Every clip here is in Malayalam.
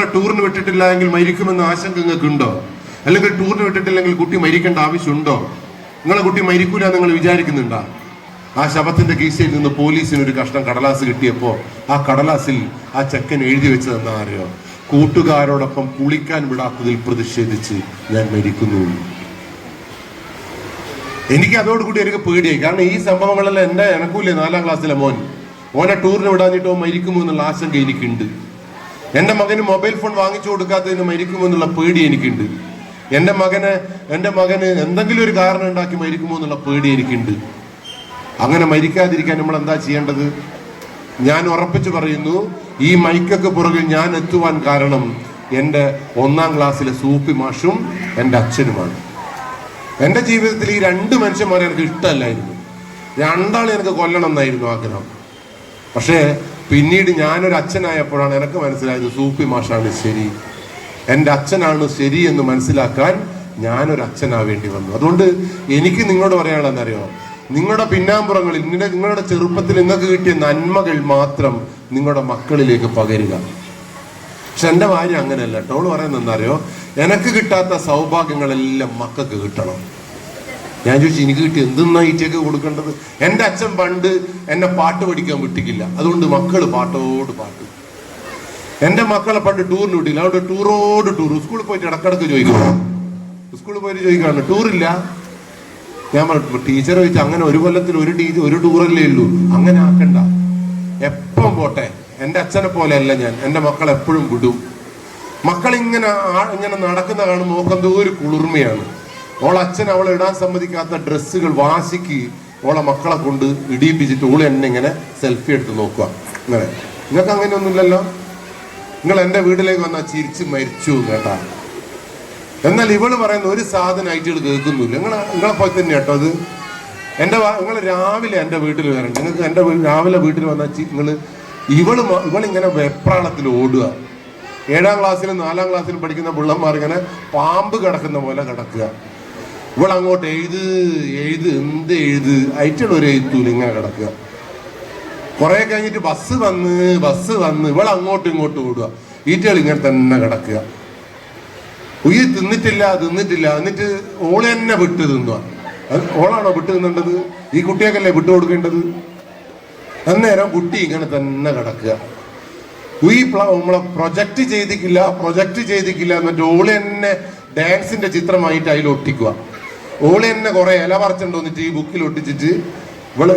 നിങ്ങളെ ടൂറിന് വിട്ടിട്ടില്ല എങ്കിൽ മരിക്കുമെന്ന ആശങ്ക നിങ്ങൾക്ക് ഉണ്ടോ? അല്ലെങ്കിൽ ടൂറിന് വിട്ടിട്ടില്ലെങ്കിൽ കുട്ടി മരിക്കേണ്ട ആവശ്യമുണ്ടോ? നിങ്ങളെ കുട്ടി മരിക്കൂല നിങ്ങൾ വിചാരിക്കുന്നുണ്ടോ? ആ ശവത്തിന്റെ കീശയിൽ നിന്ന് പോലീസിന് ഒരു കഷ്ണം കടലാസ് കിട്ടിയപ്പോ ആ കടലാസിൽ ആ ചെക്കൻ എഴുതി വെച്ചതെന്നാ അറിയോ? കൂട്ടുകാരോടൊപ്പം കുളിക്കാൻ വിടാത്തതിൽ പ്രതിഷേധിച്ച് ഞാൻ മരിക്കുന്നു. എനിക്ക് അതോടുകൂടി എനിക്ക് പേടിയായി. കാരണം ഈ സംഭവങ്ങളെല്ലാം എനക്കൂല്ലേ 4ാം ക്ലാസ്സിലെ ഓനെ ടൂറിന് വിടാഞ്ഞിട്ടോ മരിക്കുമോ എന്നുള്ള ആശങ്ക എനിക്കുണ്ട്. എൻ്റെ മകന് മൊബൈൽ ഫോൺ വാങ്ങിച്ചു കൊടുക്കാത്തതിന് മരിക്കുമോ എന്നുള്ള പേടി എനിക്കുണ്ട്. എൻ്റെ മകന് എന്തെങ്കിലും ഒരു കാരണം ഉണ്ടാക്കി മരിക്കുമോ എന്നുള്ള പേടി എനിക്കുണ്ട്. അങ്ങനെ മരിക്കാതിരിക്കാൻ നമ്മൾ എന്താ ചെയ്യേണ്ടത്? ഞാൻ ഉറപ്പിച്ചു പറയുന്നു, ഈ മൈക്കൊക്കെ പുറകിൽ ഞാൻ എത്തുവാൻ കാരണം എൻ്റെ 1ാം ക്ലാസ്സിലെ സൂപ്പി മാഷും എൻ്റെ അച്ഛനുമാണ്. എൻ്റെ ജീവിതത്തിൽ ഈ 2 മനുഷ്യന്മാരെ എനിക്ക് ഇഷ്ടമല്ലായിരുന്നു. രണ്ടാളെ എനിക്ക് കൊല്ലണം എന്നായിരുന്നു ആഗ്രഹം. പക്ഷേ പിന്നീട് ഞാനൊരു അച്ഛനായപ്പോഴാണ് എനിക്ക് മനസ്സിലായത് സൂപ്പി മാഷാണ് ശരി, എൻ്റെ അച്ഛനാണ് ശരി എന്ന് മനസ്സിലാക്കാൻ ഞാനൊരു അച്ഛനാവേണ്ടി വന്നു. അതുകൊണ്ട് എനിക്ക് നിങ്ങളോട് പറയാനുള്ളതെന്നറിയോ? നിങ്ങളുടെ പിന്നാമ്പുറങ്ങളിൽ നിങ്ങളുടെ ചെറുപ്പത്തിൽ നിങ്ങൾക്ക് കിട്ടിയ നന്മകൾ മാത്രം നിങ്ങളുടെ മക്കളിലേക്ക് പകരുക. പക്ഷെ എൻ്റെ ഭാര്യ അങ്ങനെയല്ല കേട്ടോ. അവള് പറയുന്നത് എന്താ? എനിക്ക് കിട്ടാത്ത സൗഭാഗ്യങ്ങളെല്ലാം മക്കൾക്ക് കിട്ടണം. ഞാൻ ചോദിച്ചു, എനിക്ക് കിട്ടി എന്തെന്നാ ഈറ്റയൊക്കെ കൊടുക്കേണ്ടത്? എൻ്റെ അച്ഛൻ പണ്ട് എന്നെ പാട്ട് പഠിക്കാൻ വിട്ടിക്കില്ല, അതുകൊണ്ട് മക്കള് പാട്ടോട് പാട്ട്. എൻ്റെ മക്കളെ പണ്ട് ടൂറിന് വിട്ടില്ല, അവിടെ ടൂറോട് ടൂർ. സ്കൂളിൽ പോയിട്ട് ഇടക്കിടക്ക് ചോദിക്കണം, സ്കൂളിൽ പോയിട്ട് ചോദിക്കാണ് ടൂറില്ല. ഞാൻ പറഞ്ഞു, ടീച്ചർ ചോദിച്ചാൽ അങ്ങനെ ഒരു കൊല്ലത്തിൽ ഒരു ടൂറല്ലേ ഉള്ളൂ, അങ്ങനെ ആക്കണ്ട, എപ്പം പോട്ടെ. എൻ്റെ അച്ഛനെ പോലെ അല്ല ഞാൻ, എൻ്റെ മക്കൾ എപ്പോഴും വിടും. മക്കൾ ഇങ്ങനെ നടക്കുന്ന കാണുമ്പോൾ നോക്കെന്തോ ഒരു കുളിർമയാണ്. അച്ഛൻ അവളെ ഇടാൻ സമ്മതിക്കാത്ത ഡ്രസ്സുകൾ വാശിക്ക് ഓളെ മക്കളെ കൊണ്ട് ഇടിയിപ്പിച്ചിട്ട് ഓള് എന്നെ ഇങ്ങനെ സെൽഫി എടുത്ത് നോക്കുക. ഇങ്ങനെ നിങ്ങൾക്ക് അങ്ങനെയൊന്നുമില്ലല്ലോ. നിങ്ങൾ എൻ്റെ വീട്ടിലേക്ക് വന്നാൽ ചിരിച്ച് മരിച്ചു കേട്ടാ. എന്നാൽ ഇവള് പറയുന്ന ഒരു സാധനം ആയിട്ടുകൾ കേൾക്കുന്നില്ല. നിങ്ങളെ പോലെ തന്നെ കേട്ടോ അത്. നിങ്ങൾ രാവിലെ എൻ്റെ വീട്ടിൽ വരണം. നിങ്ങൾക്ക് എൻ്റെ രാവിലെ വീട്ടിൽ വന്നാൽ ഇവളിങ്ങനെ വെപ്രാളത്തിൽ ഓടുക. 7ാം ക്ലാസ്സിലും 4ാം ക്ലാസ്സിലും പഠിക്കുന്ന പിള്ളന്മാർ ഇങ്ങനെ പാമ്പ് കിടക്കുന്ന പോലെ കിടക്കുക. ഇവളങ്ങോട്ട് എന്ത് ആയിട്ടുള്ള ഒരു എഴുത്തൂല ഇങ്ങനെ കിടക്കുക. കുറെ കഴിഞ്ഞിട്ട് ബസ് വന്ന് ഇവളങ്ങോട്ടും ഇങ്ങോട്ടും ഓടുക. ഈറ്റകൾ ഇങ്ങനെ തന്നെ കിടക്കുക. തിന്നിട്ടില്ല. എന്നിട്ട് ഓള് തന്നെ വിട്ട് തിന്നുക. ഓളാണോ വിട്ട് തിന്നേണ്ടത്? ഈ കുട്ടിയൊക്കെയല്ലേ വിട്ടു കൊടുക്കേണ്ടത്? അന്നേരം കുട്ടി ഇങ്ങനെ തന്നെ കിടക്കുക. നമ്മളെ പ്രൊജക്റ്റ് ചെയ്തിക്കില്ല എന്നിട്ട് ഓള് തന്നെ ഡാൻസിന്റെ ചിത്രമായിട്ട് അതിൽ ഒട്ടിക്കുക. ഓള് തന്നെ കുറെ ഇല പറിച്ചുണ്ടോന്നിട്ട് ഈ ബുക്കിൽ ഒട്ടിച്ചിട്ട്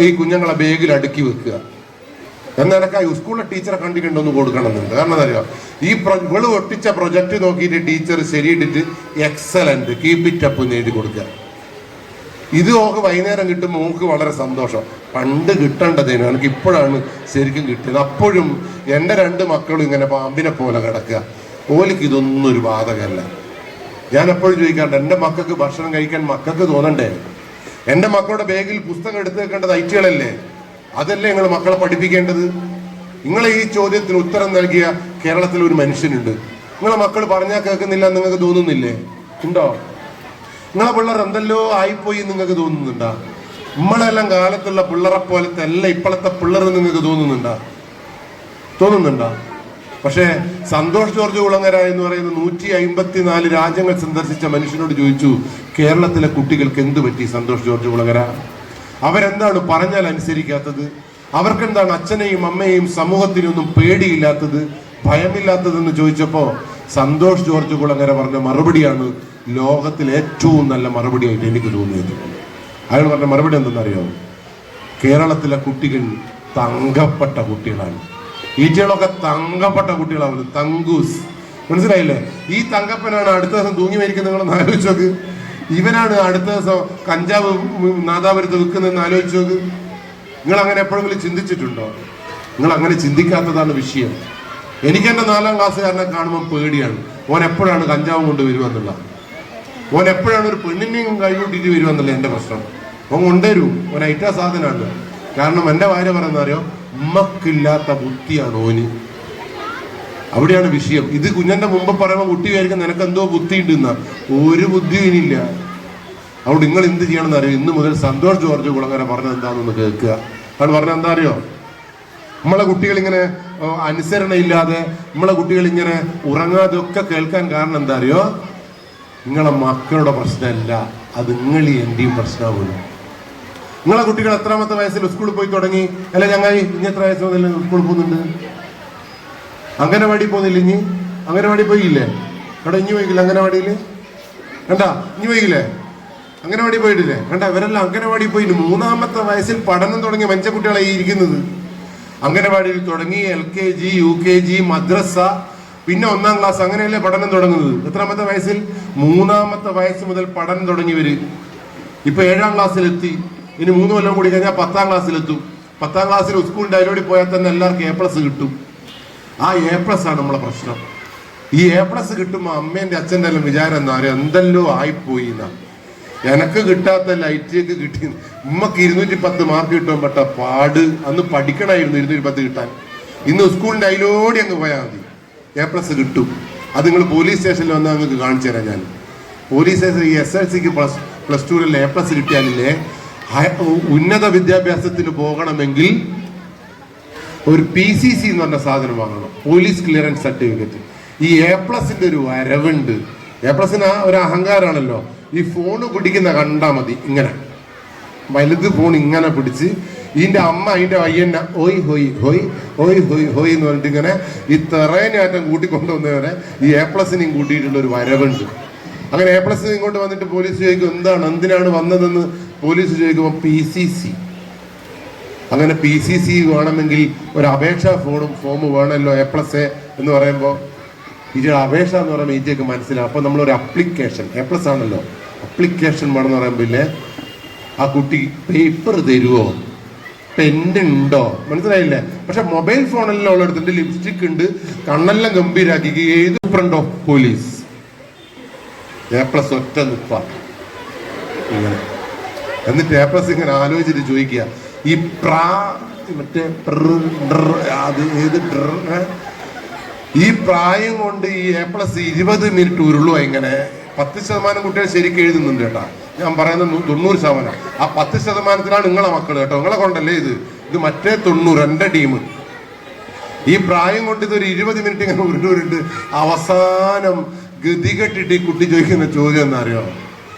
ഈ കുഞ്ഞുങ്ങളെ ബാഗിൽ അടുക്കി വെക്കുക. എന്നെനക്ക് സ്കൂളിലെ ടീച്ചറെ കണ്ടിട്ടുണ്ടോന്ന് കൊടുക്കണമെന്നുണ്ട്. കാരണം എന്താ അറിയാം, ഇവള് ഒട്ടിച്ച പ്രൊജക്ട് നോക്കിയിട്ട് ടീച്ചർ ശരിയിട്ടിട്ട് എക്സലന്റ് കീപ് ഇറ്റ് അപ്പ് എന്ന് എഴുതി കൊടുക്കുക. ഇത് ഓക്ക് വൈകുന്നേരം കിട്ടുമ്പോൾ ഓക്ക് വളരെ സന്തോഷം. പണ്ട് കിട്ടേണ്ടതേനു, എനിക്ക് ഇപ്പോഴാണ് ശരിക്കും കിട്ടിയത്. അപ്പോഴും എൻ്റെ 2 മക്കളും ഇങ്ങനെ പാമ്പിനെ പോലെ കിടക്കുക. ഓലിക്ക് ഇതൊന്നും ഒരു ബാധകമല്ല. ഞാൻ എപ്പോഴും ചോദിക്കാറുണ്ട്, എൻ്റെ മക്കൾക്ക് ഭക്ഷണം കഴിക്കാൻ മക്കൾക്ക് തോന്നണ്ടേ? എൻ്റെ മക്കളുടെ ബാഗിൽ പുസ്തകം എടുത്തു വെക്കേണ്ടത് ഐറ്റികളല്ലേ? അതല്ലേ നിങ്ങൾ മക്കളെ പഠിപ്പിക്കേണ്ടത്? നിങ്ങളെ ഈ ചോദ്യത്തിന് ഉത്തരം നൽകിയ കേരളത്തിൽ ഒരു മനുഷ്യനുണ്ട്. നിങ്ങളെ മക്കൾ പറഞ്ഞാൽ കേൾക്കുന്നില്ല നിങ്ങൾക്ക് തോന്നുന്നില്ലേ? ഉണ്ടോ? നിങ്ങളെ പിള്ളേർ എന്തെല്ലോ ആയിപ്പോയി നിങ്ങൾക്ക് തോന്നുന്നുണ്ടോ? നമ്മളെല്ലാം കാലത്തുള്ള പിള്ളേരെ പോലത്തെ അല്ല ഇപ്പോഴത്തെ പിള്ളേർ നിങ്ങൾക്ക് തോന്നുന്നുണ്ടോ? പക്ഷേ സന്തോഷ് ജോർജ് കുളങ്ങര എന്ന് പറയുന്ന 154 രാജ്യങ്ങൾ സന്ദർശിച്ച മനുഷ്യനോട് ചോദിച്ചു, കേരളത്തിലെ കുട്ടികൾക്ക് എന്ത് പറ്റി സന്തോഷ് ജോർജ് കുളങ്ങര? അവരെന്താണ് പറഞ്ഞാൽ അനുസരിക്കാത്തത്? അവർക്കെന്താണ് അച്ഛനെയും അമ്മയെയും സമൂഹത്തിനൊന്നും പേടിയില്ലാത്തത്, ഭയമില്ലാത്തതെന്ന് ചോദിച്ചപ്പോ സന്തോഷ് ജോർജ് കുളങ്ങര പറഞ്ഞ മറുപടിയാണ് ലോകത്തിലെ ഏറ്റവും നല്ല മറുപടിയായിട്ട് എനിക്ക് തോന്നിയത്. അയാൾ പറഞ്ഞ മറുപടി എന്തെന്നറിയോ? കേരളത്തിലെ കുട്ടികൾ തങ്കപ്പെട്ട കുട്ടികളാണ്. ഈറ്റകളൊക്കെ തങ്കപ്പെട്ട കുട്ടികളാണ്. തങ്കൂസ്, മനസ്സിലായില്ലേ? ഈ തങ്കപ്പനാണ് അടുത്ത ദിവസം തൂങ്ങി മരിക്കുന്നത്. നിങ്ങളൊന്ന് ആലോചിച്ച് നോക്ക്. ഇവനാണ് അടുത്ത ദിവസം കഞ്ചാവ് നാദാപുരത്ത് വിൽക്കുന്നതെന്ന് ആലോചിച്ച് നോക്ക്. നിങ്ങൾ അങ്ങനെ എപ്പോഴെങ്കിലും ചിന്തിച്ചിട്ടുണ്ടോ? നിങ്ങൾ അങ്ങനെ ചിന്തിക്കാത്തതാണ് വിഷയം. എനിക്ക് എൻ്റെ 4ാം ക്ലാസ്സുകാരനെ കാണുമ്പോൾ പേടിയാണ്. ഓൻ എപ്പോഴാണ് കഞ്ചാവും കൊണ്ട് വരുമെന്നുള്ള, ഓൻ എപ്പോഴാണ് ഒരു പെണ്ണിനെയും കൈകൂട്ടിട്ട് വരുമെന്നുള്ള എൻ്റെ പ്രശ്നം. ഓൻ കൊണ്ടുവരും, ഓൻ ഐറ്റാ സാധനമാണ്. കാരണം എൻ്റെ ഭാര്യ പറയുന്നറിയോ, ഉമ്മക്കില്ലാത്ത ബുദ്ധിയാണ് ഓന്. അവിടെയാണ് വിഷയം. ഇത് കുഞ്ഞന്റെ മുമ്പ് പറയുമ്പോൾ കുട്ടി വിചാരിക്കും നിനക്ക് എന്തോ ബുദ്ധി ഉണ്ടെന്ന. ഒരു ബുദ്ധിയും ഇനിയില്ല. അതുകൊണ്ട് നിങ്ങൾ എന്ത് ചെയ്യണമെന്ന് അറിയോ? ഇന്ന് മുതൽ സന്തോഷ് ജോർജ് കുളങ്ങര പറഞ്ഞത് എന്താണെന്ന് കേൾക്കുക. അയാൾ പറഞ്ഞത് എന്താ അറിയോ? നമ്മളെ കുട്ടികൾ ഇങ്ങനെ അനുസരണയില്ലാതെ നമ്മളെ കുട്ടികൾ ഇങ്ങനെ ഉറങ്ങാതൊക്കെ കേൾക്കാൻ കാരണം എന്താ അറിയോ? നിങ്ങളെ മക്കളുടെ പ്രശ്നമല്ല, അത് നിങ്ങൾ എന്റെയും പ്രശ്നമാകുന്നു. നിങ്ങളെ കുട്ടികൾ എത്രാമത്തെ വയസ്സിൽ സ്കൂളിൽ പോയി തുടങ്ങി? അല്ല ചങ്ങായി, ഇനി എത്ര വയസ്സ് മുതൽ സ്കൂളിൽ പോകുന്നുണ്ട്? അംഗനവാടി പോകുന്നില്ല? ഇനി അംഗനവാടി പോയില്ലേ? അവിടെ ഇനി പോയിക്കില്ല അംഗനവാടിയിൽ? കണ്ടാ ഇനി പോയില്ലേ? അംഗനവാടി പോയിട്ടില്ലേ? കണ്ട ഇവരെല്ലാം അംഗനവാടി പോയി 3-ാമത്തെ വയസ്സിൽ പഠനം തുടങ്ങിയ മനുഷ്യക്കുട്ടികളെ ഇരിക്കുന്നത്. അംഗനവാടിയിൽ തുടങ്ങി LKG UKG മദ്രസ, പിന്നെ 1-ാം ക്ലാസ്, അങ്ങനെയല്ലേ പഠനം തുടങ്ങുന്നത്. എത്രാമത്തെ വയസ്സിൽ? 3-ാമത്തെ വയസ്സ് മുതൽ പഠനം തുടങ്ങിയവര് ഇപ്പൊ 7-ാം ക്ലാസ്സിലെത്തി. ഇനി 3 കൊല്ലം കൂടി കഴിഞ്ഞാൽ 10-ാം ക്ലാസ്സിലെത്തും. 10-ാം ക്ലാസ്സിൽ സ്കൂൾ ഡയലോടി പോയാൽ തന്നെ എല്ലാവർക്കും A+ കിട്ടും. ആ A+ ആണ് നമ്മളെ പ്രശ്നം. ഈ A+ കിട്ടുമ്പോ അമ്മേന്റെ അച്ഛൻ്റെ എല്ലാം വിചാരം എന്താ പറയുക, എന്തെല്ലോ ആയിപ്പോയി എന്നാ. എനക്ക് കിട്ടാത്ത ലൈറ്റേക്ക് കിട്ടി. ഉമ്മക്ക് 210 മാർക്ക് കിട്ടാൻ പെട്ട പാട്. അന്ന് പഠിക്കണമായിരുന്നു 210 കിട്ടാൻ. ഇന്ന് സ്കൂളിന്റെ അതിലോടി അങ്ങ് പോയാൽ മതി, A+ കിട്ടും. അത് നിങ്ങൾ പോലീസ് സ്റ്റേഷനിൽ വന്നാൽ നിങ്ങൾക്ക് കാണിച്ചു തരാം ഞാൻ. പോലീസ് സ്റ്റേഷൻ ഈ SLCക്ക് +2 A+ കിട്ടിയാലില്ലേ, ഉന്നത വിദ്യാഭ്യാസത്തിന് പോകണമെങ്കിൽ ഒരു PCC എന്ന് പറഞ്ഞ സാധനം വാങ്ങണം, പോലീസ് ക്ലിയറൻസ് സർട്ടിഫിക്കറ്റ്. ഈ A+ന്റെ ഒരു വരവുണ്ട്. A+ന് ഒരു അഹങ്കാരമാണല്ലോ. ഈ ഫോണ് പിടിക്കുന്ന കണ്ടാ മതി, ഇങ്ങനെ വലുത് ഫോൺ ഇങ്ങനെ പിടിച്ച് ഇതിന്റെ അമ്മ അതിന്റെ വയ്യന്നെ ഓയ് ഹോയ് ഹോയ് ഓയ് ഹോയ് ഹോയ് എന്ന് പറഞ്ഞിട്ട് ഇങ്ങനെ ഈ തെറേനാറ്റം കൂട്ടിക്കൊണ്ടുവന്നവരെ ഈ A+നെയും കൂട്ടിയിട്ടുള്ള ഒരു വരവുണ്ട്. അങ്ങനെ A+ ഇങ്ങോട്ട് വന്നിട്ട് പോലീസ് ചോദിക്കും എന്തിനാണ് വന്നതെന്ന്. പോലീസ് ചോദിക്കുമ്പോൾ PCC. അങ്ങനെ PCC വേണമെങ്കിൽ ഒരു അപേക്ഷാ ഫോം വേണമല്ലോ A+ എന്ന് പറയുമ്പോൾ ഇതിന്റെ അപേക്ഷ എന്ന് പറയുമ്പോൾ ഇതിലേക്ക് മനസ്സിലാവും. അപ്പൊ നമ്മളൊരു അപ്ലിക്കേഷൻ, A+ ആണല്ലോ, അപ്ലിക്കേഷൻ വേണമെന്ന് പറയുമ്പോൾ ഇല്ലേ, ആ കുട്ടി പേപ്പർ തരുവോ, പെന്നുണ്ടോ, മനസ്സിലായില്ലേ? പക്ഷെ മൊബൈൽ ഫോണെല്ലാം ഉള്ളടത്തുണ്ട്, ലിപ്സ്റ്റിക് ഉണ്ട്, കണ്ണെല്ലാം ഗംഭീരാക്കി. ഏത് ഫ്രണ്ട് ഓഫ് പോലീസ് A+ ഒറ്റ നിപ്പ ഇങ്ങനെ. എന്നിട്ട് A+ ഇങ്ങനെ ആലോചിച്ചിട്ട് ചോദിക്കുക, ഈ മറ്റേ അത് ഏത് ഈ പ്രായം കൊണ്ട് ഈ A+ 20 മിനിറ്റ് ഉരുളോ? ഇങ്ങനെ 10% കുട്ടികൾ ശരിക്കും എഴുതുന്നുണ്ട് കേട്ടാ. ഞാൻ പറയുന്നത് 90%. ആ 10%-ത്തിലാണ് നിങ്ങളെ മക്കൾ കേട്ടോ. നിങ്ങളെ കൊണ്ടല്ലേ ഇത് മറ്റേ 90 എന്റെ ടീം. ഈ പ്രായം കൊണ്ട് ഇതൊരു 20 മിനിറ്റ് ഇങ്ങനെ ഉരുണ്ട്. അവസാനം ഗതികെട്ടിട്ട് ഈ കുട്ടി ചോദിക്കുന്ന ചോദ്യം എന്നറിയോ?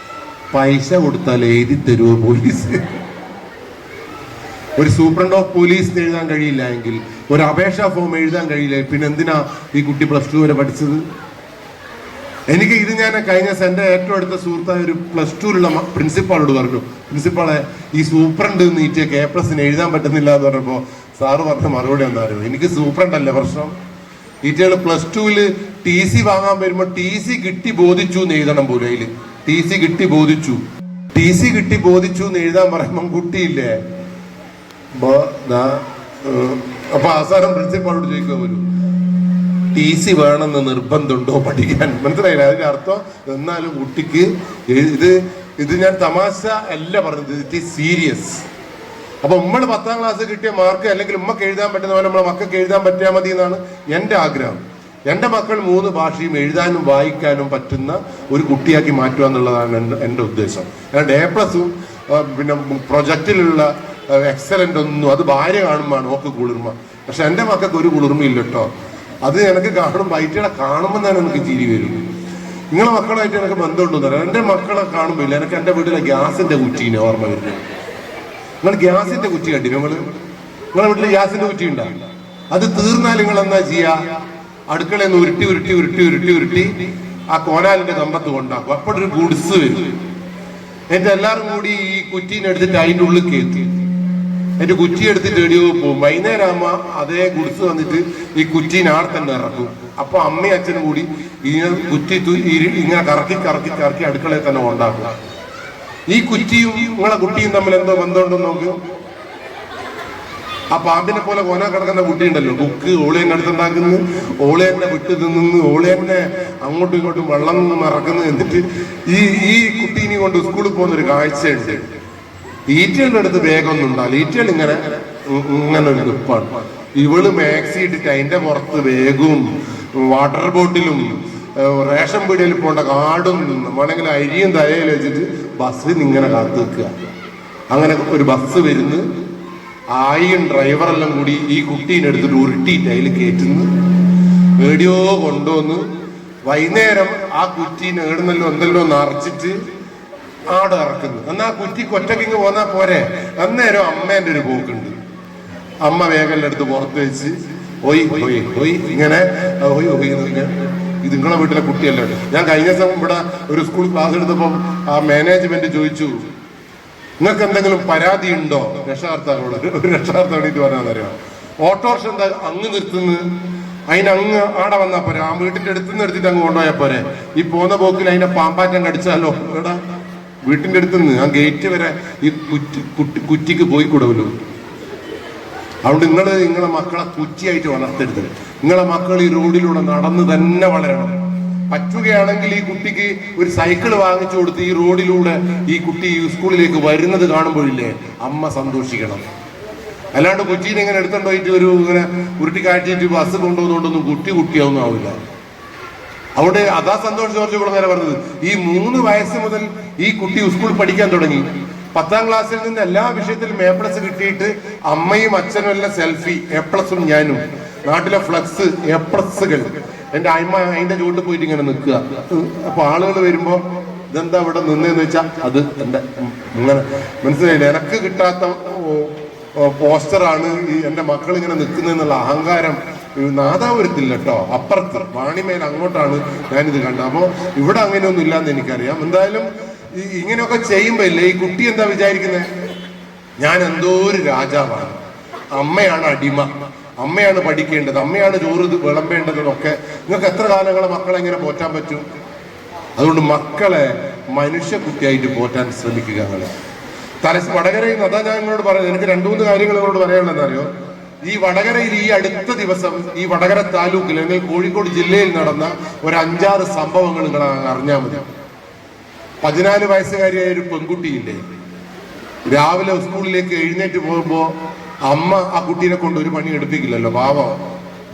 പൈസ കൊടുത്താൽ എഴുതി തരുമോ പോലീസ്? ഒരു സൂപ്രണ്ട് ഓഫ് പോലീസിന് എഴുതാൻ കഴിയില്ല എങ്കിൽ, ഒരു അപേക്ഷാ ഫോം എഴുതാൻ കഴിയില്ല, പിന്നെ എന്തിനാ ഈ കുട്ടി +2 വരെ പഠിച്ചത്? എനിക്ക് ഇത് ഞാൻ കഴിഞ്ഞ എൻ്റെ ഏറ്റവും അടുത്ത സുഹൃത്തായ ഒരു +2-ലുള്ള പ്രിൻസിപ്പാളോട് പറഞ്ഞു, പ്രിൻസിപ്പാളെ ഈ സൂപ്രണ്ട് നീറ്റിയൊക്കെ A+ന് എഴുതാൻ പറ്റുന്നില്ല എന്ന് പറഞ്ഞപ്പോൾ സാറ് പറഞ്ഞ മറുപടി എന്തായിരുന്നു? എനിക്ക് സൂപ്രണ്ട് അല്ലേ പ്രശ്നം, ഈറ്റകൾ +2-ൽ TC വാങ്ങാൻ വരുമ്പോൾ TC കിട്ടി ബോധിച്ചു എന്ന് എഴുതണം പോലും. അതിൽ TC കിട്ടി ബോധിച്ചു എന്ന് എഴുതാൻ പറയുമ്പം കുട്ടിയില്ലേ. അപ്പൊ അവസാനം പ്രിൻസിപ്പാളോട് ചോദിക്കുക പോലും, TC വേണമെന്ന് നിർബന്ധമുണ്ടോ പഠിക്കാൻ? മനസ്സിലായില്ല അതിന്റെ അർത്ഥം. എന്നാലും കുട്ടിക്ക് ഇത് ഞാൻ തമാശ അല്ല പറഞ്ഞത്, ഇറ്റ് ഈസ് സീരിയസ്. അപ്പൊ നമ്മൾ 10-ാം ക്ലാസ് കിട്ടിയ മാർക്ക് അല്ലെങ്കിൽ ഉമ്മക്ക് എഴുതാൻ പറ്റുന്ന പോലെ നമ്മളെ മക്കൾക്ക് എഴുതാൻ പറ്റിയാൽ മതി എന്നാണ് എൻ്റെ ആഗ്രഹം. എൻ്റെ മക്കൾ 3 ഭാഷയും എഴുതാനും വായിക്കാനും പറ്റുന്ന ഒരു കുട്ടിയാക്കി മാറ്റുക എന്നുള്ളതാണ് എൻ്റെ ഉദ്ദേശം. അല്ലാണ്ട് A+ഉം പിന്നെ പ്രൊജക്റ്റിലുള്ള എക്സലന്റ് ഒന്നും അത് ഭാര്യ കാണുമ്പോഴാണ് ഓക്ക് കുളിർമ. പക്ഷെ എൻ്റെ മക്കൾക്ക് ഒരു കുളിർമയില്ല കേട്ടോ. അത് എനിക്ക് കാണുമ്പോൾ ഐറ്റകളെ കാണുമ്പോൾ തന്നെ എനിക്ക് ചിരി വരും. നിങ്ങളെ മക്കളായിട്ട് എനിക്ക് ബന്ധമുണ്ടെന്ന് പറയാം. എൻ്റെ മക്കളെ കാണുമ്പോൾ ഇല്ല, എനിക്ക് എൻ്റെ വീട്ടിലെ ഗ്യാസിന്റെ കുറ്റീനെ ഓർമ്മ വരുന്നത്. നിങ്ങൾ ഗ്യാസിന്റെ കുറ്റി കണ്ടില്ല? നിങ്ങളെ വീട്ടിൽ ഗ്യാസിന്റെ കുറ്റി ഉണ്ടാവും. അത് തീർന്നാൽ നിങ്ങൾ എന്താ ചെയ്യാ? അടുക്കളയിൽ നിന്ന് ഉരുട്ടി ആ കോലാലിന്റെ കമ്പത്ത് കൊണ്ടാക്കും. അപ്പോഴൊരു ഗുഡ്സ് വരും. എന്നിട്ട് എല്ലാവരും കൂടി ഈ കുറ്റീനെ എടുത്തിട്ട് അതിൻ്റെ ഉള്ളിൽ കയറ്റി എന്നിട്ട് കുറ്റി എടുത്തിട്ട് എടിയോ പോകും. വൈകുന്നേരം ആകുമ്പോ അതേ ഗുഡ്സ് വന്നിട്ട് ഈ കുറ്റീനെ ആടെ തന്നെ ഇറക്കും. അപ്പൊ അമ്മയും അച്ഛനും കൂടി ഇങ്ങനെ കുറ്റി ഇങ്ങനെ കറക്കി അടുക്കളയിൽ തന്നെ ഉണ്ടാക്കും. ഈ കുറ്റിയും നിങ്ങളെ കുട്ടിയും തമ്മിൽ എന്തോ ബന്ധമുണ്ടെന്ന് നോക്ക്. ആ പാമ്പിനെ പോലെ കോന കിടക്കുന്ന കുട്ടി ഉണ്ടല്ലോ, കുക്ക് ഓളി തന്നെ അടുത്തുണ്ടാക്കുന്നു, ഓളി തന്നെ വിട്ട് നിന്ന് ഓളി തന്നെ അങ്ങോട്ടും ഇങ്ങോട്ടും വെള്ളം നിറക്കുന്നു. എന്നിട്ട് ഈ കുട്ടീനെ കൊണ്ട് സ്കൂളിൽ പോകുന്ന ഒരു കാഴ്ചയുണ്ട്. ഈറ്റകളുടെ അടുത്ത് വേഗമൊന്നും ഉണ്ടാവില്ല. ഈറ്റകൾ ഇങ്ങനെ ഒരു നിപ്പാണ്. ഇവള് മാക്സി ഇട്ടിട്ട് അതിന്റെ പുറത്ത് വേഗവും വാട്ടർ ബോട്ടിലും റേഷൻ പീടികയിൽ പോകേണ്ട കാർഡും വേണമെങ്കിൽ അരിയും തലയിൽ വെച്ചിട്ട് ബസ്സിൽ ഇങ്ങനെ കാത്തു വെക്കുക. അങ്ങനെ ഒരു ബസ് വരുന്നു, ആയും ഡ്രൈവറെല്ലാം കൂടി ഈ കുട്ടീനെ എടുത്തിട്ട് ഉരുട്ടിയിട്ട് അതിൽ കയറ്റുന്നു, എവിടെയോ കൊണ്ടുവന്ന് വൈകുന്നേരം ആ കുറ്റീനെ ഏടുന്നല്ലോ എന്തെല്ലോ നിറച്ചിട്ട് ആട് ഇറക്കുന്നു. എന്നാ ആ കുറ്റിക്ക് ഒറ്റക്കിങ് പോന്നാ പോരെ. അന്നേരം അമ്മേന്റെ ഒരു പോക്കുണ്ട്. അമ്മ വേഗം എടുത്ത് പുറത്ത് വെച്ച് ഒയ് ഒയ് ഒയ് ഇങ്ങനെ ഒയ് ഒയ് ഇത് നിങ്ങളെ വീട്ടിലെ കുട്ടിയല്ലോ. ഞാൻ കഴിഞ്ഞ ദിവസം ഇവിടെ ഒരു സ്കൂൾ ക്ലാസ് എടുത്തപ്പോൾ ആ മാനേജ്മെന്റ് ചോദിച്ചു, നിങ്ങൾക്ക് എന്തെങ്കിലും പരാതി ഉണ്ടോ രക്ഷകർത്താക്കളോട്? ഒരു രക്ഷകർത്താവ് വേണ്ടിയിട്ട് പറയാന്നറിയാം, ഓട്ടോറിക്ഷ എന്താ അങ്ങ് നിർത്തുന്നത്, അതിനങ്ങ് ആടെ വന്നാ പോരെ, ആ വീട്ടിന്റെ അടുത്തുനിന്ന് എടുത്തിട്ട് അങ്ങ് കൊണ്ടുപോയാൽ പോരെ. ഈ പോകുന്ന പോക്കിൽ അതിനെ പാമ്പാറ്റം കടിച്ചാലോ? എടാ വീട്ടിന്റെ അടുത്തുനിന്ന് ആ ഗേറ്റ് വരെ ഈ കുറ്റിക്ക് പോയി കൊടുവല്ലോ. അതുകൊണ്ട് നിങ്ങളെ മക്കളെ കുറ്റിയായിട്ട് വളർത്തരുത്. നിങ്ങളെ മക്കൾ ഈ റോഡിലൂടെ നടന്ന് തന്നെ വളരണം. പറ്റുകയാണെങ്കിൽ ഈ കുട്ടിക്ക് ഒരു സൈക്കിൾ വാങ്ങിച്ചു കൊടുത്ത് ഈ റോഡിലൂടെ ഈ കുട്ടി സ്കൂളിലേക്ക് വരുന്നത് കാണുമ്പോഴില്ലേ അമ്മ സന്തോഷിക്കണം. അല്ലാണ്ട് കുറ്റീനെ ഇങ്ങനെ എടുത്തോണ്ടായിട്ട് ഒരു ഇങ്ങനെ ഉരുട്ടി കാറ്റിട്ട് ബസ് കൊണ്ടുപോകുന്നതുകൊണ്ടൊന്നും കുട്ടിയാവുന്ന ആവില്ല. അവിടെ അതാ സന്തോഷ് ജോർജ് കുളങ്ങര പറഞ്ഞത്, ഈ 3 വയസ്സ് മുതൽ ഈ കുട്ടി സ്കൂളിൽ പഠിക്കാൻ തുടങ്ങി. 10ാം ക്ലാസ്സിൽ നിന്ന് എല്ലാ വിഷയത്തിലും A+ കിട്ടിയിട്ട് അമ്മയും അച്ഛനും എല്ലാം സെൽഫി, A+ഉം ഞാനും. നാട്ടിലെ ഫ്ലക്സ് A+കൾ. എന്റെ അമ്മ അതിന്റെ ചുവട്ടിൽ പോയിട്ട് ഇങ്ങനെ നിൽക്കുക. അപ്പൊ ആളുകൾ വരുമ്പോ ഇതെന്താ ഇവിടെ നിന്നേന്ന് വെച്ചാ അത് എന്റെ ഇങ്ങനെ മനസ്സിലായില്ല, എനക്ക് കിട്ടാത്ത പോസ്റ്ററാണ് ഈ എന്റെ മക്കൾ ഇങ്ങനെ നിൽക്കുന്നതെന്നുള്ള അഹങ്കാരം നാദാപുരത്തില്ല കേട്ടോ, അപ്പുറത്ത് വാണിമേൽ അങ്ങോട്ടാണ് ഞാനിത് കണ്ടത്. അപ്പൊ ഇവിടെ അങ്ങനെയൊന്നും ഇല്ലാന്ന് എനിക്കറിയാം. എന്തായാലും ഇങ്ങനെയൊക്കെ ചെയ്യുമ്പോ ഇല്ലേ ഈ കുട്ടി എന്താ വിചാരിക്കുന്നത്, ഞാൻ എന്തോ ഒരു രാജാവാണ്, അമ്മയാണ് അടിമ, അമ്മയാണ് പഠിക്കേണ്ടത്, അമ്മയാണ് ചോറ് വിളമ്പേണ്ടതെന്നൊക്കെ. നിങ്ങൾക്ക് എത്ര കാലങ്ങളെ മക്കളെ എങ്ങനെ പോറ്റാൻ പറ്റും? അതുകൊണ്ട് മക്കളെ മനുഷ്യ കുട്ടിയായിട്ട് പോറ്റാൻ ശ്രമിക്കുക. വടകരയിൽ അതാ ഞാൻ നിങ്ങളോട് പറയുന്നത്. എനിക്ക് 2-3 കാര്യങ്ങൾ നിങ്ങളോട് പറയാനുള്ളതെന്നറിയോ? ഈ വടകരയിൽ ഈ അടുത്ത ദിവസം ഈ വടകര താലൂക്കിൽ അല്ലെങ്കിൽ കോഴിക്കോട് ജില്ലയിൽ നടന്ന ഒരു 5-6 സംഭവങ്ങൾ നിങ്ങൾ അറിഞ്ഞാൽ മതി. 14 വയസ്സുകാരിയായ ഒരു പെൺകുട്ടിയില്ലേ, രാവിലെ സ്കൂളിലേക്ക് എഴുന്നേറ്റ് പോകുമ്പോ അമ്മ ആ കുട്ടീനെ കൊണ്ട് ഒരു പണി എടുപ്പിക്കില്ലല്ലോ, പാവം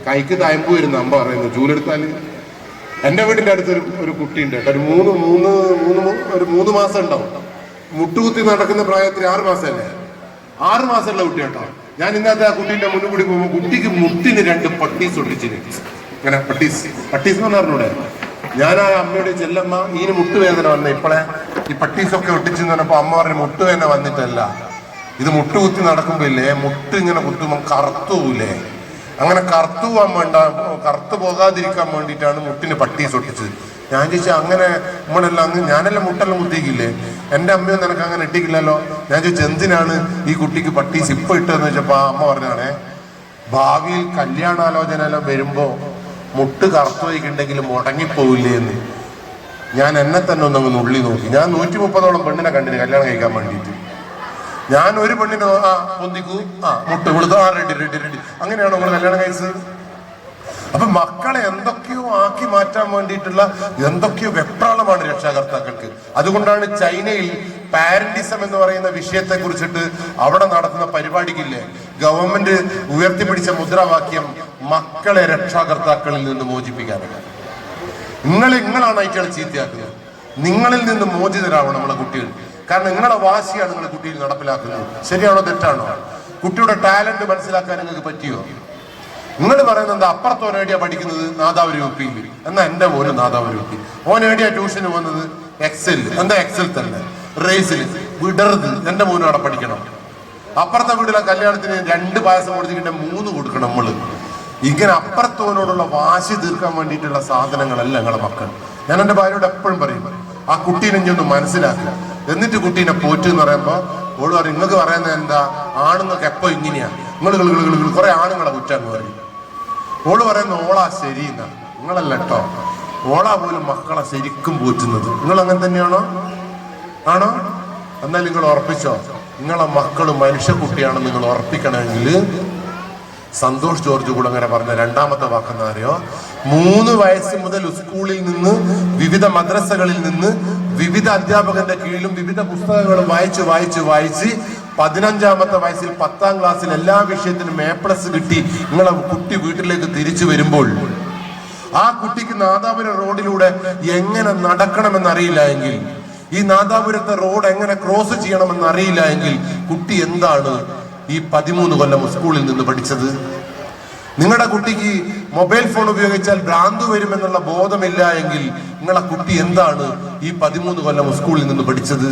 കൈക്ക് തയമ്പ് വരുന്ന അമ്മ പറയുന്നു ചൂലെടുത്താല്. എന്റെ വീടിന്റെ അടുത്തൊരു ഒരു കുട്ടിയുണ്ട് കേട്ടോ, ഒരു 3 മാസം ഉണ്ടാവും. മുട്ടുകുത്തി നടക്കുന്ന പ്രായത്തിൽ 6 മാസമല്ലേ, 6 മാസമുള്ള കുട്ടി കേട്ടോ. ഞാൻ ഇന്നത്തെ ആ കുട്ടീന്റെ മുന്നിൽ കൂടി പോകുമ്പോൾ കുട്ടിക്ക് മുട്ടിന് 2 പട്ടീസ് ഒട്ടിച്ചിന്. ഇങ്ങനെ പട്ടീസ് എന്ന് പറഞ്ഞൂടെ. ഞാൻ ആ അമ്മയുടെ ചെല്ലമ്മ ഇതിന് മുട്ടുവേദന വന്ന ഇപ്പോളെ ഈ പട്ടീസൊക്കെ ഒട്ടിച്ചെന്ന് പറഞ്ഞപ്പോ അമ്മ പറഞ്ഞ മുട്ടുവേദന വന്നിട്ടല്ല, ഇത് മുട്ടുകുത്തി നടക്കുമ്പോ ഇല്ലേ മുട്ട് ഇങ്ങനെ കുത്തുമ്പോ കറുത്തൂലേ, അങ്ങനെ കറുത്തു പോകാതിരിക്കാൻ വേണ്ടിയിട്ടാണ് മുട്ടിന് പട്ടീസ് ഒട്ടിച്ചത്. ഞാൻ ചോദിച്ചാൽ അങ്ങനെ നമ്മളെല്ലാം ഞാനെല്ലാം മുട്ടെല്ലാം കുത്തിക്കില്ലേ, എൻ്റെ അമ്മയും നിനക്ക് അങ്ങനെ ഇട്ടിക്കില്ലല്ലോ. ഞാൻ ചോദിച്ചു എന്തിനാണ് ഈ കുട്ടിക്ക് പട്ടീസ് ഇപ്പൊ ഇട്ടതെന്ന് വെച്ചപ്പോ ആ അമ്മ പറഞ്ഞാണേ, ഭാവിയിൽ കല്യാണാലോചന എല്ലാം വരുമ്പോ മുട്ട് കറുത്തു വയ്ക്കുണ്ടെങ്കിൽ മുടങ്ങിപ്പോവില്ലേ എന്ന്. ഞാൻ എന്നെ തന്നെ ഒന്നങ്ങ് നുള്ളി നോക്കി. ഞാൻ 130ഓളം പെണ്ണിനെ കണ്ടിന് കല്യാണം കഴിക്കാൻ വേണ്ടിയിട്ട്. ഞാൻ ഒരു പെണ്ണിനെ പൊന്തിക്കൂ, മുട്ട് വിളുതോ, റെഡി അങ്ങനെയാണോ നിങ്ങൾ കല്യാണം കഴിച്ചത്? അപ്പൊ മക്കളെ എന്തൊക്കെയോ ആക്കി മാറ്റാൻ വേണ്ടിയിട്ടുള്ള എന്തൊക്കെയോ വെപ്രാളമാണ് രക്ഷാകർത്താക്കൾക്ക്. അതുകൊണ്ടാണ് ചൈനയിൽ പാരന്റിസം എന്ന് പറയുന്ന വിഷയത്തെ കുറിച്ചിട്ട് അവിടെ നടത്തുന്ന പരിപാടിക്കില്ലേ ഗവൺമെന്റ് ഉയർത്തിപ്പിടിച്ച മുദ്രാവാക്യം മക്കളെ രക്ഷാകർത്താക്കളിൽ നിന്ന് മോചിപ്പിക്കാനുള്ള. നിങ്ങളാണ് അയറ്റുകളെ ചീത്തയാക്കുന്നത്. നിങ്ങളിൽ നിന്ന് മോചിതരാവണം നമ്മളെ കുട്ടികൾ. കാരണം നിങ്ങളെ വാശിയാണ് നിങ്ങൾ കുട്ടിയിൽ നടപ്പിലാക്കുന്നത്. ശരിയാണോ തെറ്റാണോ? കുട്ടിയുടെ ടാലന്റ് മനസ്സിലാക്കാൻ നിങ്ങൾക്ക് പറ്റിയോ? നിങ്ങൾ പറയുന്നത് എന്താ, അപ്പുറത്തോൻ ഏടിയാ പഠിക്കുന്നത് നാദാപുരി UP, എന്നാ എന്റെ മോന് നാദാപുരി UP. ഓൻ ഏടിയാ ട്യൂഷന് പോകുന്നത് എക്സൽ, എന്താ എക്സൽ തന്നെ റേസിൽ വിടരുത്, എന്റെ മോനും അവിടെ പഠിക്കണം. അപ്പുറത്തെ വീട്ടിലെ കല്യാണത്തിന് 2 പായസം കൊടുത്തിട്ട് 3 കൊടുക്കണം നമ്മള്. ഇങ്ങനെ അപ്പുറത്തോനോടുള്ള വാശി തീർക്കാൻ വേണ്ടിയിട്ടുള്ള സാധനങ്ങളല്ല നിങ്ങളെ മക്കൾ. ഞാൻ എന്റെ ഭാര്യയോട് എപ്പോഴും പറയും, ആ കുട്ടീനെ ഒന്ന് മനസ്സിലാക്കുക, എന്നിട്ട് കുട്ടീനെ പോറ്റു എന്ന് പറയുമ്പോ ഓള് പറയും നിങ്ങൾക്ക് പറയുന്നത് എന്താ, ആണുങ്ങൾക്ക് എപ്പോ ഇങ്ങനെയാ, നിങ്ങൾ കുറെ ആണുങ്ങളെ കുറ്റാന്ന് പറയും. ഓള് പറയുന്ന ഓളാ ശരി എന്നാ. നിങ്ങളല്ല കേട്ടോ, ഓളാ പോലും മക്കളെ ശരിക്കും പോറ്റുന്നത്. നിങ്ങൾ അങ്ങനെ തന്നെയാണോ? ആണോ? എന്നാൽ നിങ്ങൾ ഉറപ്പിച്ചോ, നിങ്ങളെ മക്കള് മനുഷ്യക്കുട്ടിയാണെന്ന് നിങ്ങൾ ഉറപ്പിക്കണമെങ്കിൽ സന്തോഷ് ജോർജ് കുളങ്ങര പറഞ്ഞ 2ാമത്തെ വാക്കെന്ന് അറിയോ? 3 വയസ്സ് മുതൽ സ്കൂളിൽ നിന്ന് വിവിധ മദ്രസകളിൽ നിന്ന് വിവിധ അധ്യാപകന്റെ കീഴിലും വിവിധ പുസ്തകങ്ങളും വായിച്ച് 15ാമത്തെ വയസ്സിൽ 10ാം ക്ലാസ്സിൽ എല്ലാ വിഷയത്തിനും A+ കിട്ടി നിങ്ങളെ കുട്ടി വീട്ടിലേക്ക് തിരിച്ചു വരുമ്പോൾ ആ കുട്ടിക്ക് നാദാപുരം റോഡിലൂടെ എങ്ങനെ നടക്കണമെന്ന് അറിയില്ല എങ്കിൽ, ഈ നാദാപുരത്തെ റോഡ് എങ്ങനെ ക്രോസ് ചെയ്യണമെന്ന് അറിയില്ല എങ്കിൽ കുട്ടി എന്താണ് ഈ 13 കൊല്ലം സ്കൂളിൽ നിന്ന് പഠിച്ചത്? നിങ്ങളുടെ കുട്ടിക്ക് മൊബൈൽ ഫോൺ ഉപയോഗിച്ചാൽ ഭ്രാന്ത് വരുമെന്നുള്ള ബോധമില്ല എങ്കിൽ നിങ്ങളെ കുട്ടി എന്താണ് ഈ 13 കൊല്ലം സ്കൂളിൽ നിന്ന് പഠിച്ചത്?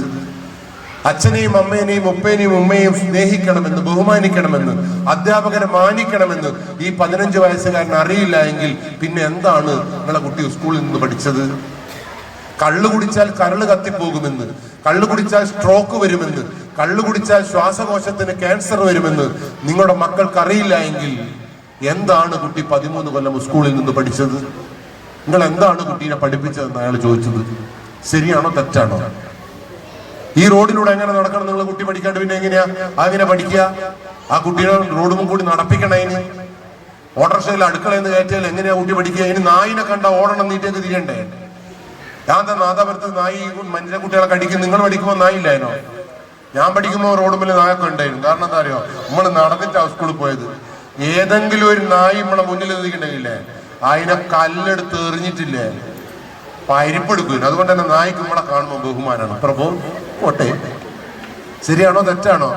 അച്ഛനെയും അമ്മേനെയും ഉപ്പേനെയും ഉമ്മയെയും സ്നേഹിക്കണമെന്ന്, ബഹുമാനിക്കണമെന്ന്, അധ്യാപകരെ മാനിക്കണമെന്ന് ഈ 15 വയസ്സുകാരൻ അറിയില്ല എങ്കിൽ പിന്നെ എന്താണ് നിങ്ങളെ കുട്ടി സ്കൂളിൽ നിന്ന് പഠിച്ചത്? കള്ളു കുടിച്ചാൽ കരള് കത്തിപ്പോകുമെന്ന്, കള്ളു കുടിച്ചാൽ സ്ട്രോക്ക് വരുമെന്ന്, കള്ളു കുടിച്ചാൽ ശ്വാസകോശത്തിന് ക്യാൻസർ വരുമെന്ന് നിങ്ങളുടെ മക്കൾക്ക് അറിയില്ല എങ്കിൽ എന്താണ് കുട്ടി 13 കൊല്ലം സ്കൂളിൽ നിന്ന് പഠിച്ചത്? നിങ്ങൾ എന്താണ് കുട്ടീനെ പഠിപ്പിച്ചതെന്ന് അയാൾ ചോദിച്ചത്. ശരിയാണോ തെറ്റാണോ? ഈ റോഡിലൂടെ എങ്ങനെ നടക്കണം നിങ്ങൾ കുട്ടി പഠിക്കാണ്ട് പിന്നെ എങ്ങനെയാ അങ്ങനെ പഠിക്കുക? ആ കുട്ടിയെ റോഡും കൂടി നടപ്പിക്കണേന്. ഓട്ടോറിക്ഷയിൽ അടുക്കളയിൽ നിന്ന് കയറ്റിയാൽ എങ്ങനെയാ കുട്ടി പഠിക്കുക? ഇനി നായിനെ കണ്ട ഓടണം നീറ്റേക്ക് തിരിയണ്ടേ? ഞാൻ നാദാപുരത്ത് നായി മനുഷ്യ കുട്ടികളെ കടിക്കും. നിങ്ങൾ പഠിക്കുമ്പോൾ നായില്ലായിരുന്നോ? ഞാൻ പഠിക്കുമ്പോൾ റോഡുമ്പിൽ നായൊക്കെ ഉണ്ടായിരുന്നു. കാരണം എന്താ അറിയോ, നമ്മൾ നടന്നിട്ടാണ് സ്കൂളിൽ പോയത്. ഏതെങ്കിലും ഒരു നായി നമ്മളെ മുന്നിൽ നിൽക്കണ്ടെങ്കിലേ അതിനെ കല്ലെടുത്ത് എറിഞ്ഞിട്ടില്ലേ പരിപ്പെടുക്കും. അതുകൊണ്ട് തന്നെ നായിക്ക് നമ്മളെ കാണുമ്പോൾ ബഹുമാനാണ്. പ്രഭു പോട്ടെ. ശരിയാണോ തെറ്റാണോ?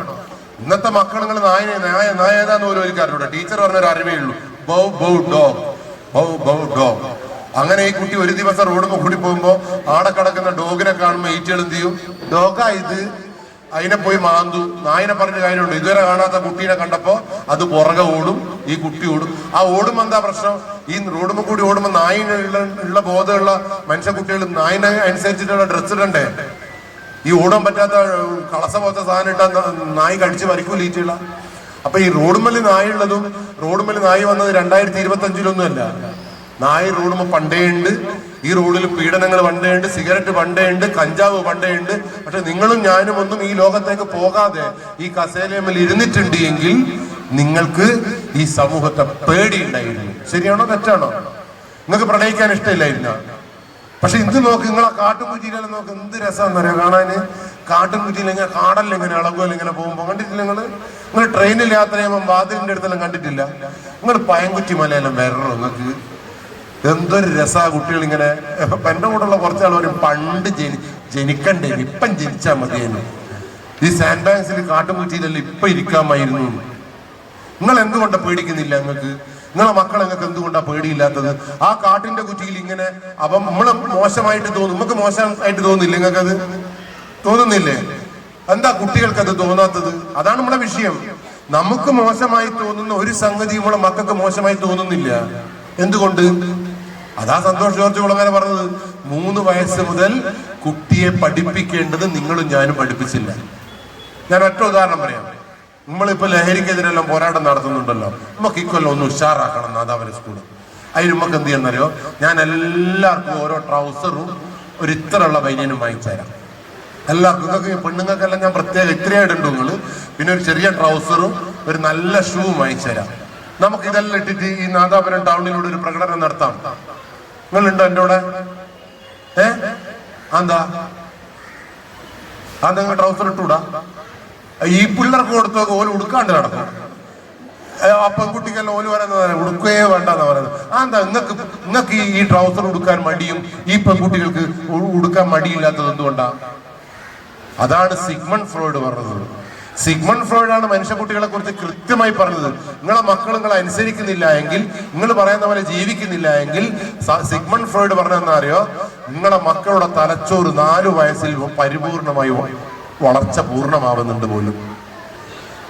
ഇന്നത്തെ മക്കൾ നിങ്ങൾ നായ ഏതാന്ന് പോലും ഒരുക്കാറുണ്ട്. ടീച്ചർ പറഞ്ഞൊരു അറിവേ ഉള്ളൂ, bow bow dog, bow bow dog. അങ്ങനെ ഈ കുട്ടി ഒരു ദിവസം റോഡ് കൂടി പോകുമ്പോ ആടെ കിടക്കുന്ന ഡോഗിനെ കാണുമ്പോൾ ഈറ്റകൾ എന്ത് ചെയ്യും? ഡോഗാ ഇത്, അതിനെ പോയി മാന്തു. നായിനെ പറഞ്ഞ കാര്യമുണ്ട്. ഇതുവരെ കാണാത്ത കുട്ടീനെ കണ്ടപ്പോ അത് പുറകെ ഓടും, ഈ കുട്ടി ഓടും. ആ ഓടുമ്പോ എന്താ പ്രശ്നം? ഈ റോഡുമ്പോ കൂടി ഓടുമ്പോ നായിനുള്ള ബോധമുള്ള മനുഷ്യ കുട്ടികൾ നായിനെ അനുസരിച്ചിട്ടുള്ള ഡ്രസ് ഇടണ്ടേ? ഈ ഓടാൻ പറ്റാത്ത കളസ പോലത്തെ സാധനം ഇട്ടാ നായി കടിച്ച് വരയ്ക്കൂല ഈറ്റുള്ള. അപ്പൊ ഈ റോഡുമ്മല് നായുള്ളതും റോഡുമ്മല് നായി വന്നത് 2025 അല്ല. നായി റോഡുമ്പോ പണ്ടേ ഉണ്ട്. ഈ റോഡിൽ പീഡനങ്ങൾ പണ്ടേ ഉണ്ട്, സിഗരറ്റ് പണ്ടേ ഉണ്ട്, കഞ്ചാവ് പണ്ടേ ഉണ്ട്. പക്ഷെ നിങ്ങളും ഞാനും ഒന്നും ഈ ലോകത്തേക്ക് പോകാതെ ഈ കസേരയിൽ ഇരുന്നിട്ടുണ്ട് എങ്കിൽ നിങ്ങൾക്ക് ഈ സമൂഹത്തെ പേടിയുണ്ടായിരുന്നു. ശരിയാണോ തെറ്റാണോ? നിങ്ങൾക്ക് പ്രണയിക്കാൻ ഇഷ്ടമില്ലായിരുന്ന. പക്ഷെ ഇത് നോക്ക്, നിങ്ങളെ കാട്ടുകുറ്റിയിലെല്ലാം നോക്ക്, എന്ത് രസമാണെന്നറിയാം കാണാന്. കാട്ടുകുറ്റിയിൽ ഇങ്ങനെ കാടല്ല ഇങ്ങനെ ഇളകുമല്ലോ ഇങ്ങനെ പോകുമ്പോ കണ്ടിട്ടില്ല നിങ്ങൾ ട്രെയിനിൽ യാത്ര ചെയ്യുമ്പോൾ വാതിലിന്റെ അടുത്തെല്ലാം കണ്ടിട്ടില്ല? നിങ്ങൾ പയൻകുറ്റി മലയെല്ലാം വരണോ? നിങ്ങൾക്ക് എന്തൊരു രസാ കുട്ടികൾ ഇങ്ങനെ. എന്റെ കൂടെയുള്ള കുറച്ചാൾ പറയും പണ്ട് ജനിക്കണ്ടേ, ഇപ്പം ജനിച്ചാൽ മതിയെന്ന്. ഈ സാൻഡ് ബാങ്സിൽ കാട്ടുകുറ്റിയിലെല്ലാം ഇപ്പൊ ഇരിക്കാമായിരുന്നു. നിങ്ങൾ എന്തുകൊണ്ടാ പേടിക്കുന്നില്ല? നിങ്ങളെ മക്കളെ നിങ്ങൾക്ക് എന്തുകൊണ്ടാ പേടിയില്ലാത്തത്? ആ കാട്ടിന്റെ കുറ്റിയിൽ ഇങ്ങനെ അപ്പം നമ്മള് മോശമായിട്ട് തോന്നും. നമുക്ക് മോശമായിട്ട് തോന്നില്ലേ? നിങ്ങൾക്കത് തോന്നുന്നില്ലേ? എന്താ കുട്ടികൾക്കത് തോന്നാത്തത്? അതാണ് നമ്മളെ വിഷയം. നമുക്ക് മോശമായി തോന്നുന്ന ഒരു സംഗതി നമ്മളെ മക്കൾക്ക് മോശമായി തോന്നുന്നില്ല. എന്തുകൊണ്ട്? അതാ സന്തോഷ് ജോർജ് കുളങ്ങര പറഞ്ഞത്, 3 വയസ്സ് മുതൽ കുട്ടിയെ പഠിപ്പിക്കേണ്ടത് നിങ്ങളും ഞാനും പഠിപ്പിച്ചില്ല. ഞാൻ ഒറ്റ ഉദാഹരണം പറയാം. നമ്മളിപ്പോ ലഹരിക്കെതിരെല്ലാം പോരാട്ടം നടത്തുന്നുണ്ടല്ലോ. നമുക്ക് ഇക്കൊല്ലം ഒന്ന് ഉഷാറാക്കണം നാദാപുരം സ്കൂള്. അതിന് നമുക്ക് എന്ത് ചെയ്യുന്നറിയോ? ഞാൻ എല്ലാവർക്കും ഓരോ ട്രൗസറും ഒരു ഇത്രയുള്ള ബനിയനും വാങ്ങിച്ചുതരാം. എല്ലാവർക്കും. നിങ്ങൾക്ക് പെണ്ണുങ്ങൾക്കെല്ലാം ഞാൻ പ്രത്യേകം ഇത്രയായിട്ടുണ്ട് നിങ്ങള്. പിന്നെ ഒരു ചെറിയ ട്രൗസറും ഒരു നല്ല ഷൂവും വാങ്ങിച്ചുതരാം. നമുക്ക് ഇതെല്ലാം ഇട്ടിട്ട് ഈ നാദാപുരം ടൗണിലൂടെ ഒരു പ്രകടനം നടത്താം. നിങ്ങളുണ്ടോ എൻ്റെ കൂടെ? എന്താ നിങ്ങൾ ട്രൗസർ ഇട്ടൂടാ? ഈ പിള്ളേർക്ക് കൊടുത്തൊക്കെ ഓല് ഉടുക്കാണ്ട് നടക്കും. ആ പെൺകുട്ടിക്കെല്ലാം ഓല് പറയുന്നത് ഉടുക്കുകയേ വേണ്ടെന്നാ പറയുന്നത്. എന്താ നിങ്ങൾക്ക് ഈ ട്രൗസർ ഉടുക്കാൻ മടിയും ഈ പെൺകുട്ടികൾക്ക് ഉടുക്കാൻ മടിയില്ലാത്തത് എന്തുകൊണ്ടാ? അതാണ് സിഗ്മണ്ട് ഫ്രോയിഡ് പറഞ്ഞത്. സിഗ്മണ്ട് ഫ്രോയിഡ് ആണ് മനുഷ്യക്കുട്ടികളെ കുറിച്ച് കൃത്യമായി പറഞ്ഞത്. നിങ്ങളെ മക്കൾ നിങ്ങളെ അനുസരിക്കുന്നില്ല എങ്കിൽ, നിങ്ങൾ പറയുന്ന പോലെ ജീവിക്കുന്നില്ല എങ്കിൽ, സിഗ്മണ്ട് ഫ്രോയിഡ് പറഞ്ഞതെന്നാ അറിയോ? നിങ്ങളെ മക്കളുടെ തലച്ചോറ് 4 വയസ്സിൽ പരിപൂർണമായി വളർച്ച പൂർണ്ണമാവുന്നുണ്ട് പോലും.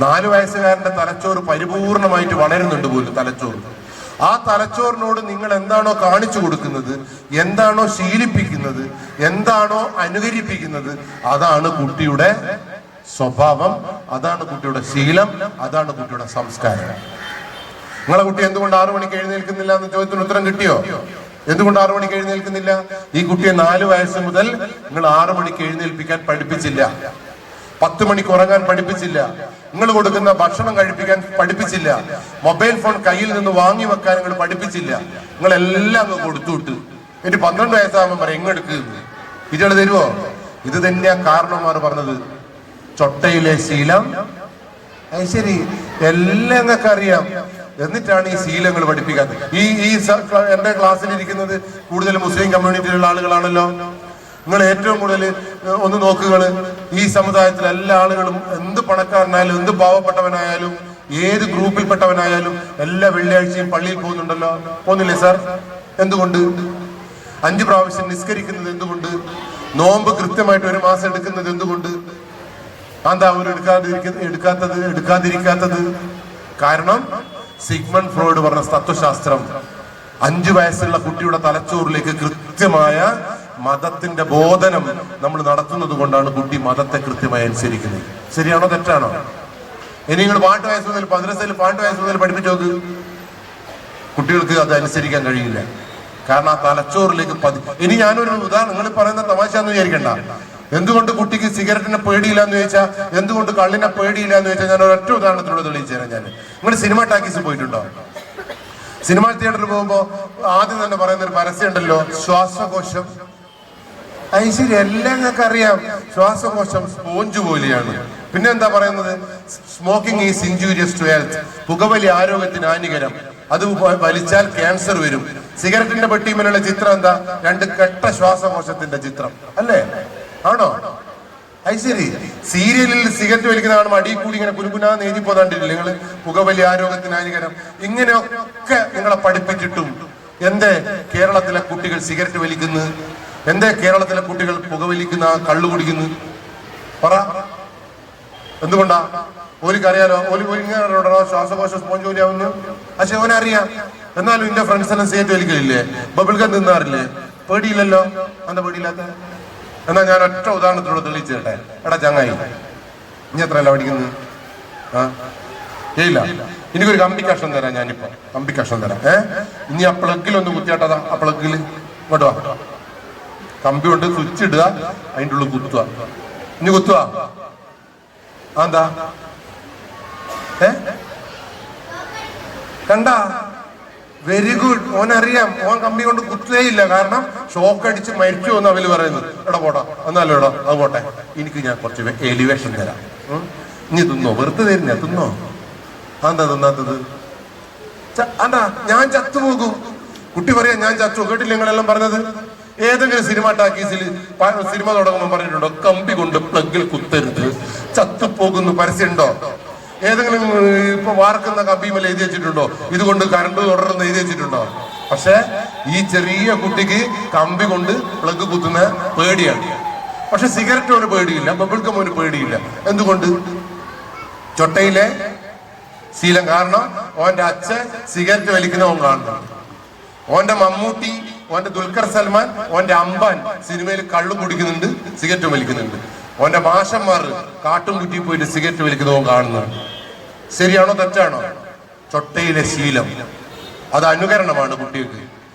4 വയസ്സുകാരന്റെ തലച്ചോറ് പരിപൂർണമായിട്ട് വളരുന്നുണ്ട് പോലും തലച്ചോറ്. ആ തലച്ചോറിനോട് നിങ്ങൾ എന്താണോ കാണിച്ചു കൊടുക്കുന്നത്, എന്താണോ ശീലിപ്പിക്കുന്നത്, എന്താണോ അനുകരിപ്പിക്കുന്നത്, അതാണ് കുട്ടിയുടെ സ്വഭാവം, അതാണ് കുട്ടിയുടെ ശീലം, അതാണ് കുട്ടിയുടെ സംസ്കാരം. നിങ്ങളെ കുട്ടി എന്തുകൊണ്ട് 6 മണിക്ക് എഴുന്നേൽക്കുന്നില്ല എന്ന ചോദ്യത്തിന് ഉത്തരം കിട്ടിയോ? എന്തുകൊണ്ട് 6 മണിക്ക് എഴുന്നേൽക്കുന്നില്ല? ഈ കുട്ടിയെ 4 വയസ്സ് മുതൽ നിങ്ങൾ 6 മണിക്ക് എഴുന്നേൽപ്പിക്കാൻ പഠിപ്പിച്ചില്ല. 10 മണിക്ക് ഉറങ്ങാൻ പഠിപ്പിച്ചില്ല. നിങ്ങൾ കൊടുക്കുന്ന ഭക്ഷണം കഴിപ്പിക്കാൻ പഠിപ്പിച്ചില്ല. മൊബൈൽ ഫോൺ കയ്യിൽ നിന്ന് വാങ്ങി വെക്കാൻ നിങ്ങൾ പഠിപ്പിച്ചില്ല. നിങ്ങളെല്ലാം അങ്ങ് കൊടുത്തുവിട്ട് ഒരു 12 വയസ്സാകുമ്പോൾ പറയും ഇങ്ങെടുക്കുന്നു. ഇതോട് തരുവോ? ഇത് തന്നെയാ കാരണവന്മാർ പറഞ്ഞത്. ചൊട്ടയിലെ ശീലം. അത് ശരി, എല്ലാം നിങ്ങൾക്ക് അറിയാം. എന്നിട്ടാണ് ഈ ശീലങ്ങൾ പഠിപ്പിക്കാത്തത്. ഈ എന്റെ ക്ലാസ്സിൽ ഇരിക്കുന്നത് കൂടുതൽ മുസ്ലിം കമ്മ്യൂണിറ്റിയിലുള്ള ആളുകളാണല്ലോ. നിങ്ങൾ ഏറ്റവും കൂടുതൽ ഒന്ന് നോക്കുക, ഈ സമുദായത്തിലെ എല്ലാ ആളുകളും എന്ത് പണക്കാരനായാലും എന്ത് പാവപ്പെട്ടവനായാലും ഏത് ഗ്രൂപ്പിൽപ്പെട്ടവനായാലും എല്ലാ വെള്ളിയാഴ്ചയും പള്ളിയിൽ പോകുന്നുണ്ടല്ലോ. പോകുന്നില്ലേ സാർ? എന്തുകൊണ്ട്? 5 പ്രാവശ്യം നിസ്കരിക്കുന്നത് എന്തുകൊണ്ട്? നോമ്പ് കൃത്യമായിട്ട് 1 മാസം എടുക്കുന്നത് എന്തുകൊണ്ട്? എന്താ അവർ എടുക്കാതിരിക്കാത്തത്? കാരണം സിഗ്മണ്ട് ഫ്രോയിഡ് പറഞ്ഞ തത്വശാസ്ത്രം 5 വയസ്സുള്ള കുട്ടിയുടെ തലച്ചോറിലേക്ക് കൃത്യമായ മതത്തിന്റെ ബോധനം നമ്മൾ നടത്തുന്നത് കൊണ്ടാണ് കുട്ടി മതത്തെ കൃത്യമായി അനുസരിക്കുന്നത്. ശരിയാണോ തെറ്റാണോ? ഇനി നിങ്ങൾ 8 വയസ്സ് മുതൽ 15 വയസ്സ് മുതൽ പഠിപ്പിച്ചു നോക്ക്, കുട്ടികൾക്ക് അത് അനുസരിക്കാൻ കഴിയില്ല. കാരണം ആ തലച്ചോറിലേക്ക് ഇനി ഞാനൊരു ഉദാഹരണം, നിങ്ങൾ പറയുന്ന തമാശ എന്ന് വിചാരിക്കണ്ട. എന്തുകൊണ്ട് കുട്ടിക്ക് സിഗരറ്റിനെ പേടിയില്ല എന്ന് ചോദിച്ചാൽ, എന്തുകൊണ്ട് കള്ളിനെ പേടിയില്ല എന്ന് ചോദിച്ചാൽ ഞാൻ ഒരൊറ്റ ഉദാഹരണത്തിലൂടെ തെളിയിച്ചു തരാം. നിങ്ങൾ സിനിമ ടാക്കീസ് പോയിട്ടുണ്ടോ? സിനിമാ തിയേറ്ററിൽ പോകുമ്പോ ആദ്യം തന്നെ പറയുന്ന ഒരു പരസ്യം ഉണ്ടല്ലോ, ശ്വാസകോശം. ശരി, എല്ലാം ഞങ്ങൾക്ക് അറിയാം, ശ്വാസകോശം സ്പോഞ്ച് പോലെയാണ്. പിന്നെ എന്താ പറയുന്നത്? Smoking is injurious to health. പുകവലി ആരോഗ്യത്തിന് ഹാനികരം, അത് വലിച്ചാൽ ക്യാൻസർ വരും. സിഗരറ്റിന്റെ പെട്ടിമേലുള്ള ചിത്രം എന്താ? 2 കെട്ട ശ്വാസകോശത്തിന്റെ ചിത്രം അല്ലേ? ആണോ? ശരി, സീരിയലിൽ സിഗരറ്റ് വലിക്കുന്ന കാണുമ്പോൾ അടിയിൽ കൂടി ഇങ്ങനെ കുലുകുനാന്ന് എഴുതി പോതാണ്ടില്ലേ നിങ്ങൾ? പുകവലി ആരോഗ്യത്തിന് ഹാനികരം. ഇങ്ങനെയൊക്കെ നിങ്ങളെ പഠിപ്പിച്ചിട്ടും എന്തേ കേരളത്തിലെ കുട്ടികൾ സിഗരറ്റ് വലിക്കുന്നു? എന്തേ കേരളത്തിലെ കുട്ടികൾ പുകവലിക്കുന്ന കള്ളു കുടിക്കുന്നു? പറ, എന്തുകൊണ്ടാ? ഓലിക്കറിയാലോ, ഇങ്ങനെ ശ്വാസകോശ സ്പോഞ്ച് പോലെയാവുന്നു. പക്ഷെ ഓനറിയാം. എന്നാലും എന്റെ ഫ്രണ്ട്സെല്ലാം സിഗരറ്റ് വലിക്കലില്ലേ, ബബിൾഗം തിന്നാറില്ലേ? പേടിയില്ലല്ലോ. എന്താ പേടിയില്ലാത്ത? എന്നാ ഞാൻ ഒറ്റ ഉദാഹരണത്തിലൂടെ തെളിയിച്ചു കേട്ടെ. എടാ ചങ്ങായി, ഇനി എത്രയല്ല പഠിക്കുന്നത്? ഇല്ല, എനിക്കൊരു കമ്പി കഷ്ണം തരാം. ഞാനിപ്പോ കമ്പി കഷ്ണം തരാം. ഇനി ആ പ്ലഗിലൊന്ന് കുത്തിയാട്ടതാ. ആ പ്ലഗിൽ ഇങ്ങോട്ട് വാ. കമ്പി കൊണ്ട് സ്വിച്ച് ഇടുക, അതിൻ്റെ ഉള്ളിൽ കുത്തുക. ഇനി കുത്തുക. എന്താ? കണ്ട? Very good. ഓനറിയാം, ഓൻ കമ്പി കൊണ്ട് കുത്തുകയില്ല. കാരണം ഷോക്ക് അടിച്ച് മരിച്ചു എന്ന് അവര് പറയുന്നത്. എടാ പോടാ, എന്നാലും എടാ അത് പോട്ടെ, എനിക്ക് ഞാൻ കുറച്ച് എലിവേഷൻ തരാം. ഇനി തിന്നോ? വെറുതെ തരുന്ന തിന്നോ? എന്താ തിന്നാത്തത്? എന്താ? ഞാൻ ചത്തുപോകും. കുട്ടി പറയാ ഞാൻ ചത്തു. കേട്ടില്ല നിങ്ങളെല്ലാം പറഞ്ഞത്? ഏതെങ്കിലും സിനിമ ടാക്കീസിൽ സിനിമ തുടങ്ങുമ്പോൾ പറഞ്ഞിട്ടുണ്ടോ കമ്പി കൊണ്ട് പ്ലഗിൽ കുത്തരുത്, ചത്തുപോകുന്നു പരസ്യമുണ്ടോ? ഏതെങ്കിലും ഇപ്പൊ വാർക്കുന്ന കമ്പിമേൽ എഴുതി വെച്ചിട്ടുണ്ടോ ഇതുകൊണ്ട് കറണ്ട് തുടരുന്ന എഴുതി വെച്ചിട്ടുണ്ടോ? പക്ഷെ ഈ ചെറിയ കുട്ടിക്ക് കമ്പി കൊണ്ട് പ്ലഗ് കുത്തുന്ന പേടിയാണ്. പക്ഷെ സിഗരറ്റ് ഒരു പേടിയില്ല, ബബിൾഗം ഒരു പേടിയില്ല. എന്തുകൊണ്ട്? ചൊട്ടയിലെ ശീലം. കാരണം ഓന്റെ അച്ഛൻ സിഗരറ്റ് വലിക്കുന്നവൻ കാണുന്നുണ്ട്. ഓന്റെ മമ്മൂട്ടി, ഓന്റെ ദുൽഖർ സൽമാൻ, ഓന്റെ അമ്പാൻ സിനിമയിൽ കള്ളും കുടിക്കുന്നുണ്ട്, സിഗരറ്റ് വലിക്കുന്നുണ്ട്. ഓന്റെ മാഷന്മാർ കാട്ടും കുറ്റി പോയിട്ട് സിഗരറ്റ് വലിക്കുന്നവൻ കാണുന്നുണ്ട്. ശരിയാണോ തെറ്റാണോ? ചൊട്ടയിലെ ശീലം, അത് അനുകരണമാണ് കുട്ടികൾക്ക്.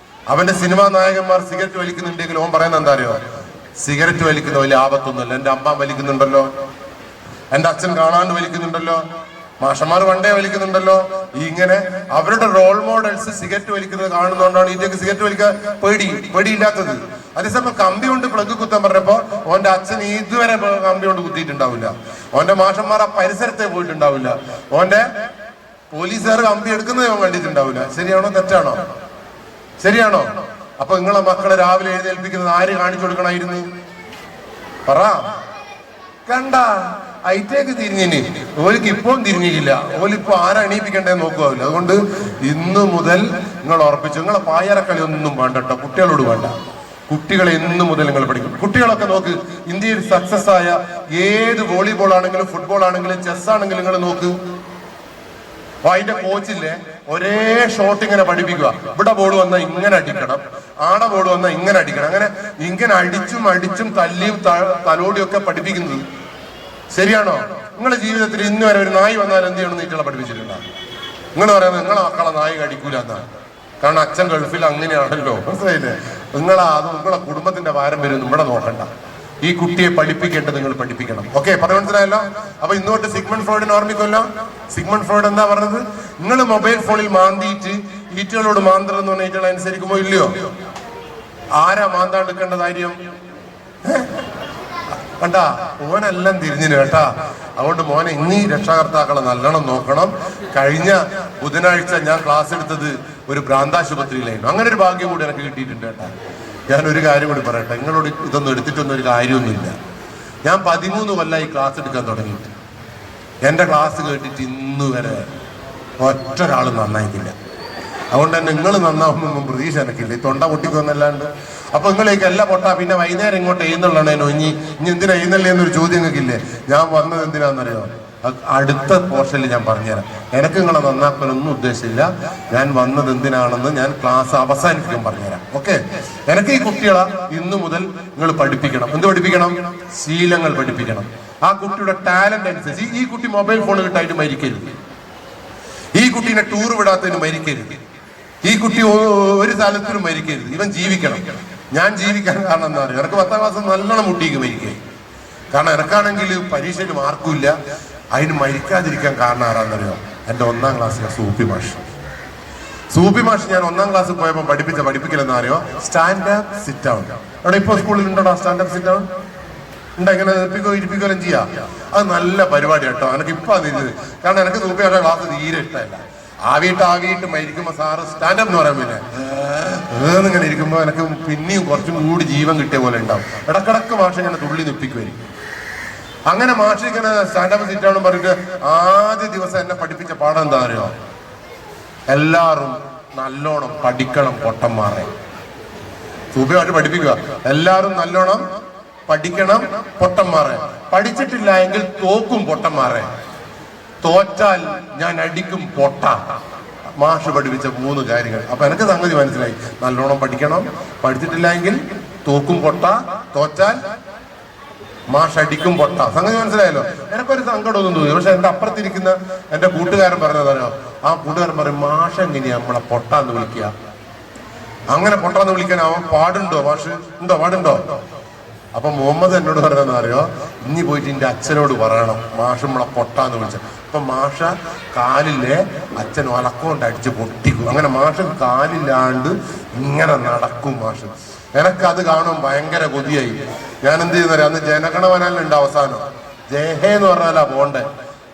അവന്റെ സിനിമാ നായകന്മാർ സിഗരറ്റ് വലിക്കുന്നുണ്ടെങ്കിൽ ഓൻ പറയുന്നത് എന്താ അറിയോ? സിഗരറ്റ് വലിക്കുന്ന വലിയ ആപത്തൊന്നുമല്ല, എന്റെ അമ്മ വലിക്കുന്നുണ്ടല്ലോ, എന്റെ അച്ഛൻ കാണാണ്ട് വലിക്കുന്നുണ്ടല്ലോ, മാഷന്മാർ പണ്ടേ വലിക്കുന്നുണ്ടല്ലോ. ഇങ്ങനെ അവരുടെ റോൾ മോഡൽസ് സിഗരറ്റ് വലിക്കുന്നത് കാണുന്നതുകൊണ്ടാണ് ഇന്ത്യക്ക് സിഗരറ്റ് വലിക്കാൻ പേടിയില്ലാത്തത്. അതേസമയം കമ്പി കൊണ്ട് പ്ലഗ് കുത്താൻ പറഞ്ഞപ്പോ ഓന്റെ അച്ഛൻ ഇതുവരെ കമ്പി കൊണ്ട് കുത്തിയിട്ടുണ്ടാവില്ല, ഓന്റെ മാഷന്മാർ ആ പരിസരത്തെ പോയിട്ടുണ്ടാവില്ല, ഓന്റെ പോലീസുകാർ കമ്പി എടുക്കുന്നത് അവൻ കണ്ടിട്ടുണ്ടാവില്ല. ശരിയാണോ തെറ്റാണോ? ശരിയാണോ? അപ്പൊ നിങ്ങളെ മക്കളെ രാവിലെ എഴുന്നേൽപ്പിക്കുന്നത് ആര് കാണിച്ചു കൊടുക്കണമായിരുന്നു? പറ. കണ്ട ഐറ്റേക്ക് തിരിഞ്ഞിനി, ഓലിക്ക് ഇപ്പം തിരിഞ്ഞില്ല. ഓലിപ്പോ ആരാ എണീപ്പിക്കണ്ടേന്ന് നോക്കുവാവില്ല. അതുകൊണ്ട് ഇന്നു മുതൽ നിങ്ങൾ ഉറപ്പിച്ചു, നിങ്ങളെ പായറക്കളി ഒന്നും വേണ്ട കേട്ടോ, കുട്ടികളോട് വേണ്ട. കുട്ടികളെ ഇന്നു മുതൽ നിങ്ങൾ പഠിക്കും. കുട്ടികളൊക്കെ നോക്ക്, ഇന്ത്യയിൽ സക്സസ് ആയ ഏത് വോളിബോൾ ആണെങ്കിലും ഫുട്ബോൾ ആണെങ്കിലും ചെസ് ആണെങ്കിലും നിങ്ങൾ നോക്ക്. അപ്പൊ അതിന്റെ കോച്ചില്ലേ ഒരേ ഷോട്ട് ഇങ്ങനെ പഠിപ്പിക്കുക. ഇവിടെ ബോൾ വന്നാൽ ഇങ്ങനെ അടിക്കണം, ആട ബോൾ വന്നാൽ ഇങ്ങനെ അടിക്കണം, അങ്ങനെ ഇങ്ങനെ അടിച്ചും തല്ലിയും തലോടിയൊക്കെ പഠിപ്പിക്കുന്നത്. ശരിയാണോ? നിങ്ങളുടെ ജീവിതത്തിൽ ഇന്ന് വരെ ഒരു നായി വന്നാൽ എന്ത് ചെയ്യണം നീറ്റുകളെ പഠിപ്പിച്ചിട്ടുണ്ടോ? നിങ്ങൾ പറയുന്നത് നിങ്ങളെ മക്കളെ നായി കടിക്കൂല എന്നാണ്. കാരണം അച്ഛൻ ഗൾഫിൽ അങ്ങനെയാണല്ലോ. മനസ്സിലായില്ലേ? നിങ്ങളെ കുടുംബത്തിന്റെ പാരമ്പര്യം ഇവിടെ നോക്കണ്ട. ഈ കുട്ടിയെ പഠിപ്പിക്കേണ്ടത് നിങ്ങൾ പഠിപ്പിക്കണം. ഓക്കെ, പറഞ്ഞു മനസ്സിലായല്ലോ? അപ്പൊ ഇന്നോട്ട് സിഗ്മണ്ട് ഫ്രോയിഡിനെ ഓർമ്മിക്കുമല്ലോ. സിഗ്മണ്ട് ഫ്രോയിഡ് എന്താ പറഞ്ഞത്? നിങ്ങൾ മൊബൈൽ ഫോണിൽ മാന്തിയിട്ട് ഈറ്റുകളോട് മാന്തണം എന്ന് പറഞ്ഞ ഈറ്റുകൾ അനുസരിക്കുമോ ഇല്ലയോ? ആരാ മാന്താണ്ടിക്കേണ്ട കാര്യം? കണ്ടാ, മോനെല്ലാം തിരിഞ്ഞിന് കേട്ടാ. അതുകൊണ്ട് മോനെ ഇനി രക്ഷാകർത്താക്കളെ നല്ലോണം നോക്കണം. കഴിഞ്ഞ ബുധനാഴ്ച ഞാൻ ക്ലാസ് എടുത്തത് ഒരു ഭ്രാന്താശുപത്രിയിലായിരുന്നു. അങ്ങനെ ഒരു ഭാഗ്യം കൂടി എനിക്ക് കിട്ടിയിട്ടുണ്ട് കേട്ടാ. ഞാനൊരു കാര്യം കൂടി പറയട്ടെ, നിങ്ങളോട് ഇതൊന്നും എടുത്തിട്ടൊന്നും ഒരു കാര്യമൊന്നുമില്ല. ഞാൻ 13 കൊല്ലമായി ക്ലാസ് എടുക്കാൻ തുടങ്ങിയിട്ട് എൻ്റെ ക്ലാസ് കേട്ടിട്ട് ഇന്ന് വരെ ഒറ്റ ഒരാൾ നന്നായിട്ടില്ല. അതുകൊണ്ട് തന്നെ നിങ്ങൾ നന്നാവുമ്പോൾ പ്രതീക്ഷ എനിക്കില്ല. ഈ തൊണ്ട പൊട്ടിക്കൊന്നല്ലാണ്ട്. അപ്പൊ നിങ്ങളേക്ക് എല്ലാം പൊട്ടാ പിന്നെ വൈകുന്നേരം ഇങ്ങോട്ട് എഴുന്നള്ളണേനോ ഇനി എന്തിനാ എഴുന്നള്ളേ എന്നൊരു ചോദ്യം നിങ്ങൾക്കില്ലേ? ഞാൻ വന്നത് എന്തിനാണെന്നറിയോ? അടുത്ത പോർഷനിൽ ഞാൻ പറഞ്ഞുതരാം. എനിക്ക് നിങ്ങളെ നന്നാക്കാനൊന്നും ഉദ്ദേശമില്ല. ഞാൻ വന്നത് എന്തിനാണെന്ന് ഞാൻ ക്ലാസ് അവസാനിപ്പിക്കാൻ പറഞ്ഞുതരാം. ഓക്കെ? എനിക്ക് ഈ കുട്ടികളെ ഇന്നു മുതൽ നിങ്ങൾ പഠിപ്പിക്കണം. എന്ത് പഠിപ്പിക്കണം? ശീലങ്ങൾ പഠിപ്പിക്കണം. ആ കുട്ടിയുടെ ടാലന്റ് അനുസരിച്ച്. ഈ കുട്ടി മൊബൈൽ ഫോൺ കിട്ടായിട്ട് മരിക്കരുത്. ഈ കുട്ടീനെ ടൂർ വിടാത്തതിന് മരിക്കരുത്. ഈ കുട്ടി ഒരു സ്ഥലത്തിനും മരിക്കരുത്. ഇവൻ ജീവിക്കണം. ഞാൻ ജീവിക്കാൻ കാരണം എന്താ പറയുക? എനിക്ക് 10ാം ക്ലാസ് നല്ലോണം മുട്ടിക്ക് മരിക്കുക. കാരണം എനക്കാണെങ്കിൽ പരീക്ഷയിൽ മാർക്കുമില്ല. അതിന് മരിക്കാതിരിക്കാൻ കാരണം ആരാന്നറിയോ? എൻ്റെ 1ാം ക്ലാസ്സിലെ സൂപ്പി മാഷ്. സൂപ്പി മാഷ് ഞാൻ 1ാം ക്ലാസ്സിൽ പോയപ്പോൾ പഠിപ്പിക്കലെന്ന് അറിയോ? Stand up sit down. അവിടെ ഇപ്പോൾ സ്കൂളിൽ ഉണ്ടോ സ്റ്റാൻഡപ്പ് സിറ്റ് ഡൗൺ? ഉണ്ട്. ഇങ്ങനെ ഇരിപ്പിക്കുകയും ചെയ്യാം. അത് നല്ല പരിപാടി കേട്ടോ. എനിക്ക് ഇപ്പൊ അതിരുന്നത്. കാരണം എനിക്ക് സൂപ്പിയുടെ ക്ലാസ് തീരെ ഇഷ്ടമല്ല. ആവിയിട്ട് മരിക്കുമ്പോ സാറ് സ്റ്റാൻഡപ്പ് എന്ന് പറയാൻ പിന്നെ ഇങ്ങനെ ഇരിക്കുമ്പോ എനിക്ക് പിന്നെയും കുറച്ചും കൂടി ജീവൻ കിട്ടിയ പോലെ ഉണ്ടാവും. ഇടക്കിടക്ക് മാഷ് ഇങ്ങനെ തുള്ളി നിപ്പിക്കുമായിരിക്കും. അങ്ങനെ മാഷ് ഇങ്ങനെ സ്റ്റാൻഡപ്പ് സിറ്റാണെന്ന് പറഞ്ഞിട്ട് ആദ്യ ദിവസം എന്നെ പഠിപ്പിച്ച പാഠം എന്താ അറിയോ? എല്ലാവരും നല്ലോണം പഠിക്കണം പൊട്ടന്മാരെ. സൂപ്പിയായിട്ട് പഠിപ്പിക്കുക. എല്ലാവരും നല്ലോണം പഠിക്കണം പൊട്ടന്മാരെ. പഠിച്ചിട്ടില്ല എങ്കിൽ തോക്കും പൊട്ടന്മാരെ. തോറ്റാൽ ഞാൻ അടിക്കും പൊട്ട. മാഷ് പഠിപ്പിച്ച 3 കാര്യങ്ങൾ. അപ്പൊ എനിക്ക് സംഗതി മനസ്സിലായി. നല്ലോണം പഠിക്കണം, പഠിച്ചിട്ടില്ല എങ്കിൽ തോക്കും പൊട്ട, തോറ്റാൽ മാഷ് അടിക്കും പൊട്ട. സംഗതി മനസ്സിലായല്ലോ? എനിക്കൊരു സങ്കടമൊന്നും തോന്നി. പക്ഷെ എന്റെ അപ്പുറത്തിരിക്കുന്ന എന്റെ കൂട്ടുകാരൻ പറഞ്ഞതല്ലോ. ആ കൂട്ടുകാരൻ പറയും, മാഷ് എങ്ങനെയാ നമ്മളെ പൊട്ടാന്ന് വിളിക്കുക? അങ്ങനെ പൊട്ടാന്ന് വിളിക്കാൻ അവൻ പാടുണ്ടോ? മാഷ് ഉണ്ടോ? പാടുണ്ടോ? അപ്പൊ മുഹമ്മദ് എന്നോട് പറഞ്ഞതെന്ന് അറിയോ? ഇനി പോയിട്ട് എന്റെ അച്ഛനോട് പറയണം മാഷ് നമ്മളെ പൊട്ടാന്ന് വിളിച്ച. അപ്പൊ മാഷ കാലിലെ അച്ഛൻ ഒലക്കൊണ്ട് അടിച്ച് പൊട്ടിക്കും. അങ്ങനെ മാഷ് കാലില്ലാണ്ട് ഇങ്ങനെ നടക്കും മാഷ്. എനക്കത് കാണും ഭയങ്കര കൊതിയായി. ഞാൻ എന്ത് ചെയ്യുന്നറിയാം? അന്ന് ജനഗണമനല്ലുണ്ട് അവസാനം. ജയഹേ എന്ന് പറഞ്ഞാലാ പോണ്ടേ.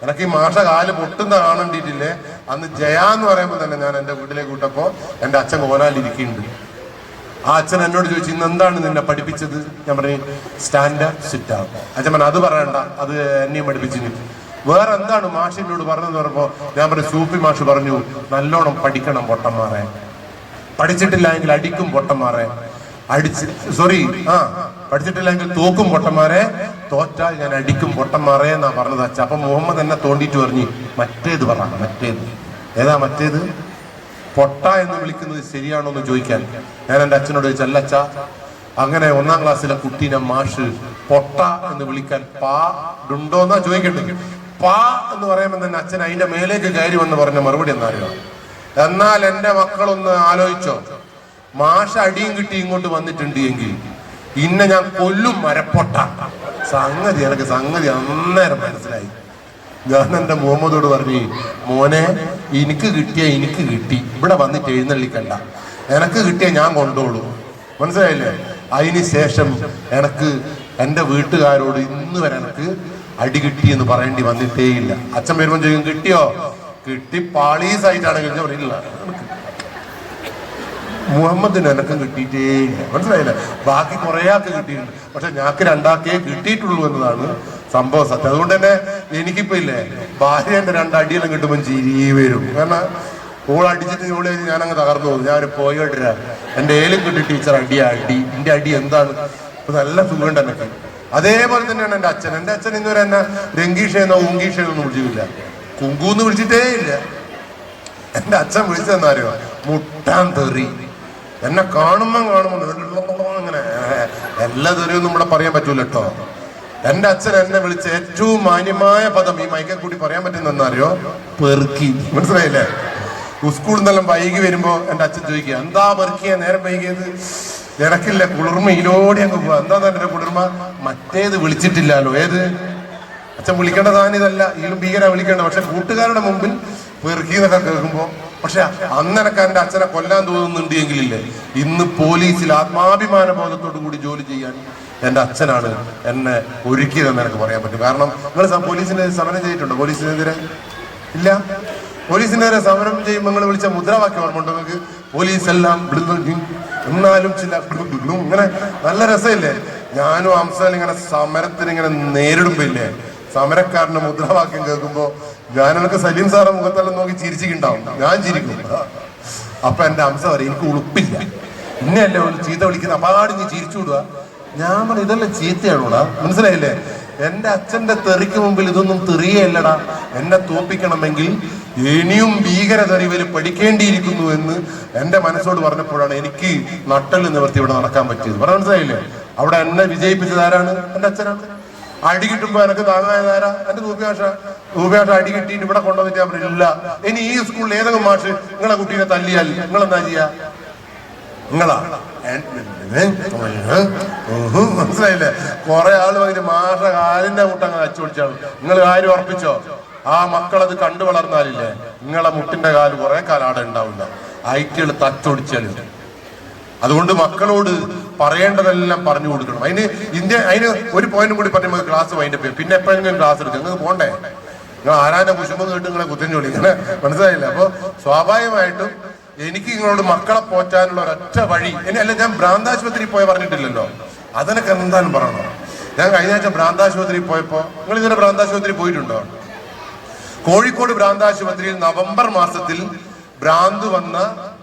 എനിക്ക് ഈ മാഷ കാല് പൊട്ടുന്ന കാണണ്ടിട്ടില്ലേ. അന്ന് ജയാന്ന് പറയുമ്പോൾ തന്നെ ഞാൻ എൻ്റെ വീട്ടിലേക്ക് വിട്ടപ്പോ എൻ്റെ അച്ഛൻ കോലാലിരിക്കുന്നുണ്ട്. ആ അച്ഛൻ എന്നോട് ചോദിച്ചു, ഇന്ന് എന്താണ് നിന്നെ പഠിപ്പിച്ചത്? ഞാൻ പറഞ്ഞു സ്റ്റാൻഡപ്പ് സിറ്റ് ഡൗൺ. അച്ഛൻ പറഞ്ഞു അത് പറയണ്ട, അത് എന്നെയും പഠിപ്പിച്ചു. വേറെ എന്താണ് മാഷിനോട് പറഞ്ഞതെന്ന് പറഞ്ഞപ്പോ ഞാൻ പറഞ്ഞു സൂപ്പി മാഷ് പറഞ്ഞു നല്ലോണം പഠിക്കണം പൊട്ടന്മാരെ. പഠിച്ചിട്ടില്ല എങ്കിൽ അടിക്കും പൊട്ടന്മാരെ. പഠിച്ചിട്ടില്ലെങ്കിൽ തോക്കും പൊട്ടന്മാരെ. തോറ്റാൽ ഞാൻ അടിക്കും പൊട്ടന്മാരെ എന്നാ പറഞ്ഞത് അച്ഛ. അപ്പൊ മുഹമ്മദ് എന്നെ തോണ്ടിയിട്ട് പറഞ്ഞു മറ്റേത് പറ. മറ്റേത് ഏതാ? മറ്റേത് പൊട്ട എന്ന് വിളിക്കുന്നത് ശരിയാണോ എന്ന് ചോദിക്കാൻ ഞാൻ എൻ്റെ അച്ഛനോട് ചോദിച്ചു. അല്ല അച്ഛ, അങ്ങനെ 1ാം ക്ലാസ്സിലെ കുട്ടീനെ മാഷ് പൊട്ട എന്ന് വിളിക്കാൻ പാടുണ്ടോന്നാ ചോദിക്കേണ്ടത്. പാ എന്ന് പറയുമ്പോൾ തന്നെ അച്ഛൻ അതിന്റെ മേലേക്ക് കയറി വന്ന് പറഞ്ഞ മറുപടി എന്നറിയോ? എന്നാൽ എൻ്റെ മക്കളൊന്ന് ആലോചിച്ചോ, മാഷ അടിയും കിട്ടി ഇങ്ങോട്ട് വന്നിട്ടുണ്ട് എങ്കിൽ ഇന്നെ ഞാൻ കൊല്ലും മരപ്പൊട്ട. എനിക്ക് സംഗതി അന്നേരം മനസ്സിലായി. ഞാൻ എൻ്റെ മുഹമ്മദോട് പറഞ്ഞു, മോനെ എനിക്ക് കിട്ടിയ എനിക്ക് കിട്ടി, ഇവിടെ വന്നിട്ട് എഴുന്നള്ളിക്കണ്ട. എനക്ക് കിട്ടിയ ഞാൻ കൊണ്ടോളൂ. മനസ്സിലായില്ലേ? അതിന് ശേഷം എനക്ക് എൻ്റെ വീട്ടുകാരോട് ഇന്ന് വരെ എനിക്ക് അടി കിട്ടി എന്ന് പറയേണ്ടി വന്നിട്ടേയില്ല. അച്ഛൻ വരുമ്പോൾ ചോദിക്കും കിട്ടിയോ? കിട്ടി പാളീസായിട്ടാണെങ്കിൽ ഞാൻ പറയില്ല. മുഹമ്മദിന് എനക്കും കിട്ടിയിട്ടേയില്ല. മനസ്സിലായില്ലേ? ബാക്കി കുറേ ആൾക്ക് കിട്ടിയിട്ടുണ്ട്. പക്ഷെ ഞങ്ങൾക്ക് 2 കിട്ടിയിട്ടുള്ളൂ എന്നതാണ് സംഭവം, സത്യം. അതുകൊണ്ട് തന്നെ എനിക്കിപ്പോ ഇല്ലേ ഭാര്യ 2 അടിയെല്ലാം കിട്ടുമ്പോൾ ചിരി വരും. കാരണം ഓൾ അടിച്ചിട്ട് ഇവിടെ ഞാനങ്ങ് തകർന്നു പോകും. ഞാൻ പോയിട്ടില്ല, എൻ്റെ ഏലും കിട്ടി ടീച്ചർ അടി. എൻ്റെ അടി എന്താണ്? നല്ല സുഖമുണ്ട് എനിക്ക്. അതേപോലെ തന്നെയാണ് എൻ്റെ അച്ഛൻ. എൻ്റെ അച്ഛൻ ഇന്നുവരെ എന്നെ രംഗീഷെന്നോ ഉങ്കീഷെന്നോ ഒന്നും വിളിച്ചിട്ടില്ല. കുങ്കൂന്ന് വിളിച്ചിട്ടേ ഇല്ല. എൻ്റെ അച്ഛൻ വിളിച്ചെന്നറിയോ? മുട്ടാൻ തെറി. എന്നെ കാണുമ്പോ അങ്ങനെ എല്ലാ തെറിയൊന്നും ഇവിടെ പറയാൻ പറ്റൂല കേട്ടോ. എൻ്റെ അച്ഛൻ എന്നെ വിളിച്ച ഏറ്റവും മാന്യമായ പദം ഈ മൈക്കെ കൂടി പറയാൻ പറ്റുന്നറിയോ? പെറുക്കി. മനസ്സിലായില്ലേ? സ്കൂളിൽ നിന്നെല്ലാം വൈകി വരുമ്പോ എൻ്റെ അച്ഛൻ ചോദിക്കുക എന്താ പെറുക്കിയ നേരം വൈകിയത്? എനക്കില്ല കുളിർമയിലോടെ അങ്ങ് പോവാ. എന്താ എന്റെ കുളിർമ? മറ്റേത് വിളിച്ചിട്ടില്ലല്ലോ. ഏത്? അച്ഛൻ വിളിക്കേണ്ട സാധനം ഇതല്ല, ഇതിലും ഭീകര വിളിക്കേണ്ട. പക്ഷെ കൂട്ടുകാരുടെ മുമ്പിൽ പെറുക്കി എന്നൊക്കെ കേൾക്കുമ്പോ, പക്ഷെ അന്നെനക്ക് എൻ്റെ അച്ഛനെ കൊല്ലാൻ തോന്നുന്നുണ്ട് എങ്കിലില്ലേ, ഇന്ന് പോലീസിൽ ആത്മാഭിമാന ബോധത്തോടു കൂടി ജോലി ചെയ്യാൻ എൻ്റെ അച്ഛനാണ് എന്നെ ഒരുക്കിയതെന്ന് എനിക്ക് പറയാൻ പറ്റും. കാരണം നിങ്ങൾ പോലീസിനെ സമരം ചെയ്തിട്ടുണ്ടോ? പോലീസിനെതിരെ ഇല്ല. പോലീസിനെതിരെ സമരം ചെയ്യുമ്പോൾ നിങ്ങൾ വിളിച്ച മുദ്രാവാക്യം ഓർമ്മ ഉണ്ടോ നിങ്ങൾക്ക്? പോലീസ് എല്ലാം എന്നാലും ചില ഇങ്ങനെ നല്ല രസമില്ലേ. ഞാനും അംസാലും ഇങ്ങനെ സമരത്തിന് ഇങ്ങനെ നേരിടുമ്പോ ഇല്ലേ, സമരക്കാരന്റെ മുദ്രാവാക്യം കേൾക്കുമ്പോ ഞാനൊക്കെ സലീം സാറെ മുഖത്തെല്ലാം നോക്കി ചിരിച്ചിട്ടുണ്ടാവും, ഞാൻ ചിരിക്കും. അപ്പൊ എന്റെ അംസ പറയും എനിക്ക് ഉളുപ്പില്ല, ഇന്നല്ലേ ചീത്ത വിളിക്കുന്ന അപ്പാട് നീ ചിരിച്ചു വിടുക. ഞാൻ പറഞ്ഞു ഇതെല്ലാം ചീത്തയാണോടാ, മനസ്സിലായില്ലേ? എന്റെ അച്ഛന്റെ തെറിക്ക് മുമ്പിൽ ഇതൊന്നും തെറിയല്ലടാ. എന്നെ തോപ്പിക്കണമെങ്കിൽ ഇനിയും ഭീകരതെറിവിൽ പഠിക്കേണ്ടിയിരിക്കുന്നു എന്ന് എന്റെ മനസ്സോട് പറഞ്ഞപ്പോഴാണ് എനിക്ക് നട്ടല് നിവർത്തി ഇവിടെ നടക്കാൻ പറ്റിയത്. പറഞ്ഞ മനസ്സിലായില്ലേ? അവിടെ എന്നെ വിജയിപ്പിച്ചത് ആരാണ്? എന്റെ അച്ഛനാണ്. അടി കിട്ടുമ്പോ എനിക്ക് താങ്ങായതാരാ? എന്റെ തൂപ്പിയാഷ അടി കിട്ടിയിട്ട് ഇവിടെ കൊണ്ടുവന്നിട്ട് ഞാൻ പറഞ്ഞില്ല, ഇനി ഈ സ്കൂളിൽ ഏതെങ്കിലും മാഷ് നിങ്ങളെ കുട്ടീനെ തല്ലിയാൽ നിങ്ങളെന്താ ചെയ്യാ? നിങ്ങളാ മനസ്സിലായില്ലേ? കുറെ ആള് പറഞ്ഞ് മാഷ കാലിന്റെ മുട്ടങ്ങ് അച്ചുപിടിച്ചാണ്. നിങ്ങൾ കാര്യം ഉറപ്പിച്ചോ, ആ മക്കളത് കണ്ടു വളർന്നാലില്ലേ നിങ്ങളെ മുട്ടിന്റെ കാല് കുറെ കാലം ആടെ ഉണ്ടാവില്ല, ഐറ്റികൾ തച്ചൊടിച്ചാലും. അതുകൊണ്ട് മക്കളോട് പറയേണ്ടതെല്ലാം പറഞ്ഞു കൊടുക്കണം. അതിന് ഒരു പോയിന്റും കൂടി പറയുമ്പോൾ ക്ലാസ് വൈൻഡപ്പ് ചെയ്യും. പിന്നെ എപ്പോഴെങ്കിലും ക്ലാസ് എടുക്കും, നിങ്ങൾക്ക് പോണ്ടേ? നിങ്ങൾ ആരാന്റെ കുശുമ്പ് കേട്ട് നിങ്ങളെ കുത്തഞ്ചോളി, ഇങ്ങനെ മനസ്സിലായില്ല? അപ്പൊ സ്വാഭാവികമായിട്ടും എനിക്ക് നിങ്ങളോട് മക്കളെ പോറ്റാനുള്ള ഒരൊറ്റ വഴി അല്ല. ഞാൻ ഭ്രാന്താശുപത്രി പോയി പറഞ്ഞിട്ടില്ലല്ലോ, അതിനൊക്കെ എന്തായാലും പറയണം. ഞാൻ കഴിഞ്ഞ ആഴ്ച ഭ്രാന്താശുപത്രി പോയപ്പോ, നിങ്ങൾ ഇതിനെ ഭ്രാന്താശുപത്രി പോയിട്ടുണ്ടോ? കോഴിക്കോട് ഭ്രാന്താശുപത്രിയിൽ നവംബർ മാസത്തിൽ ഭ്രാന്ത് വന്ന,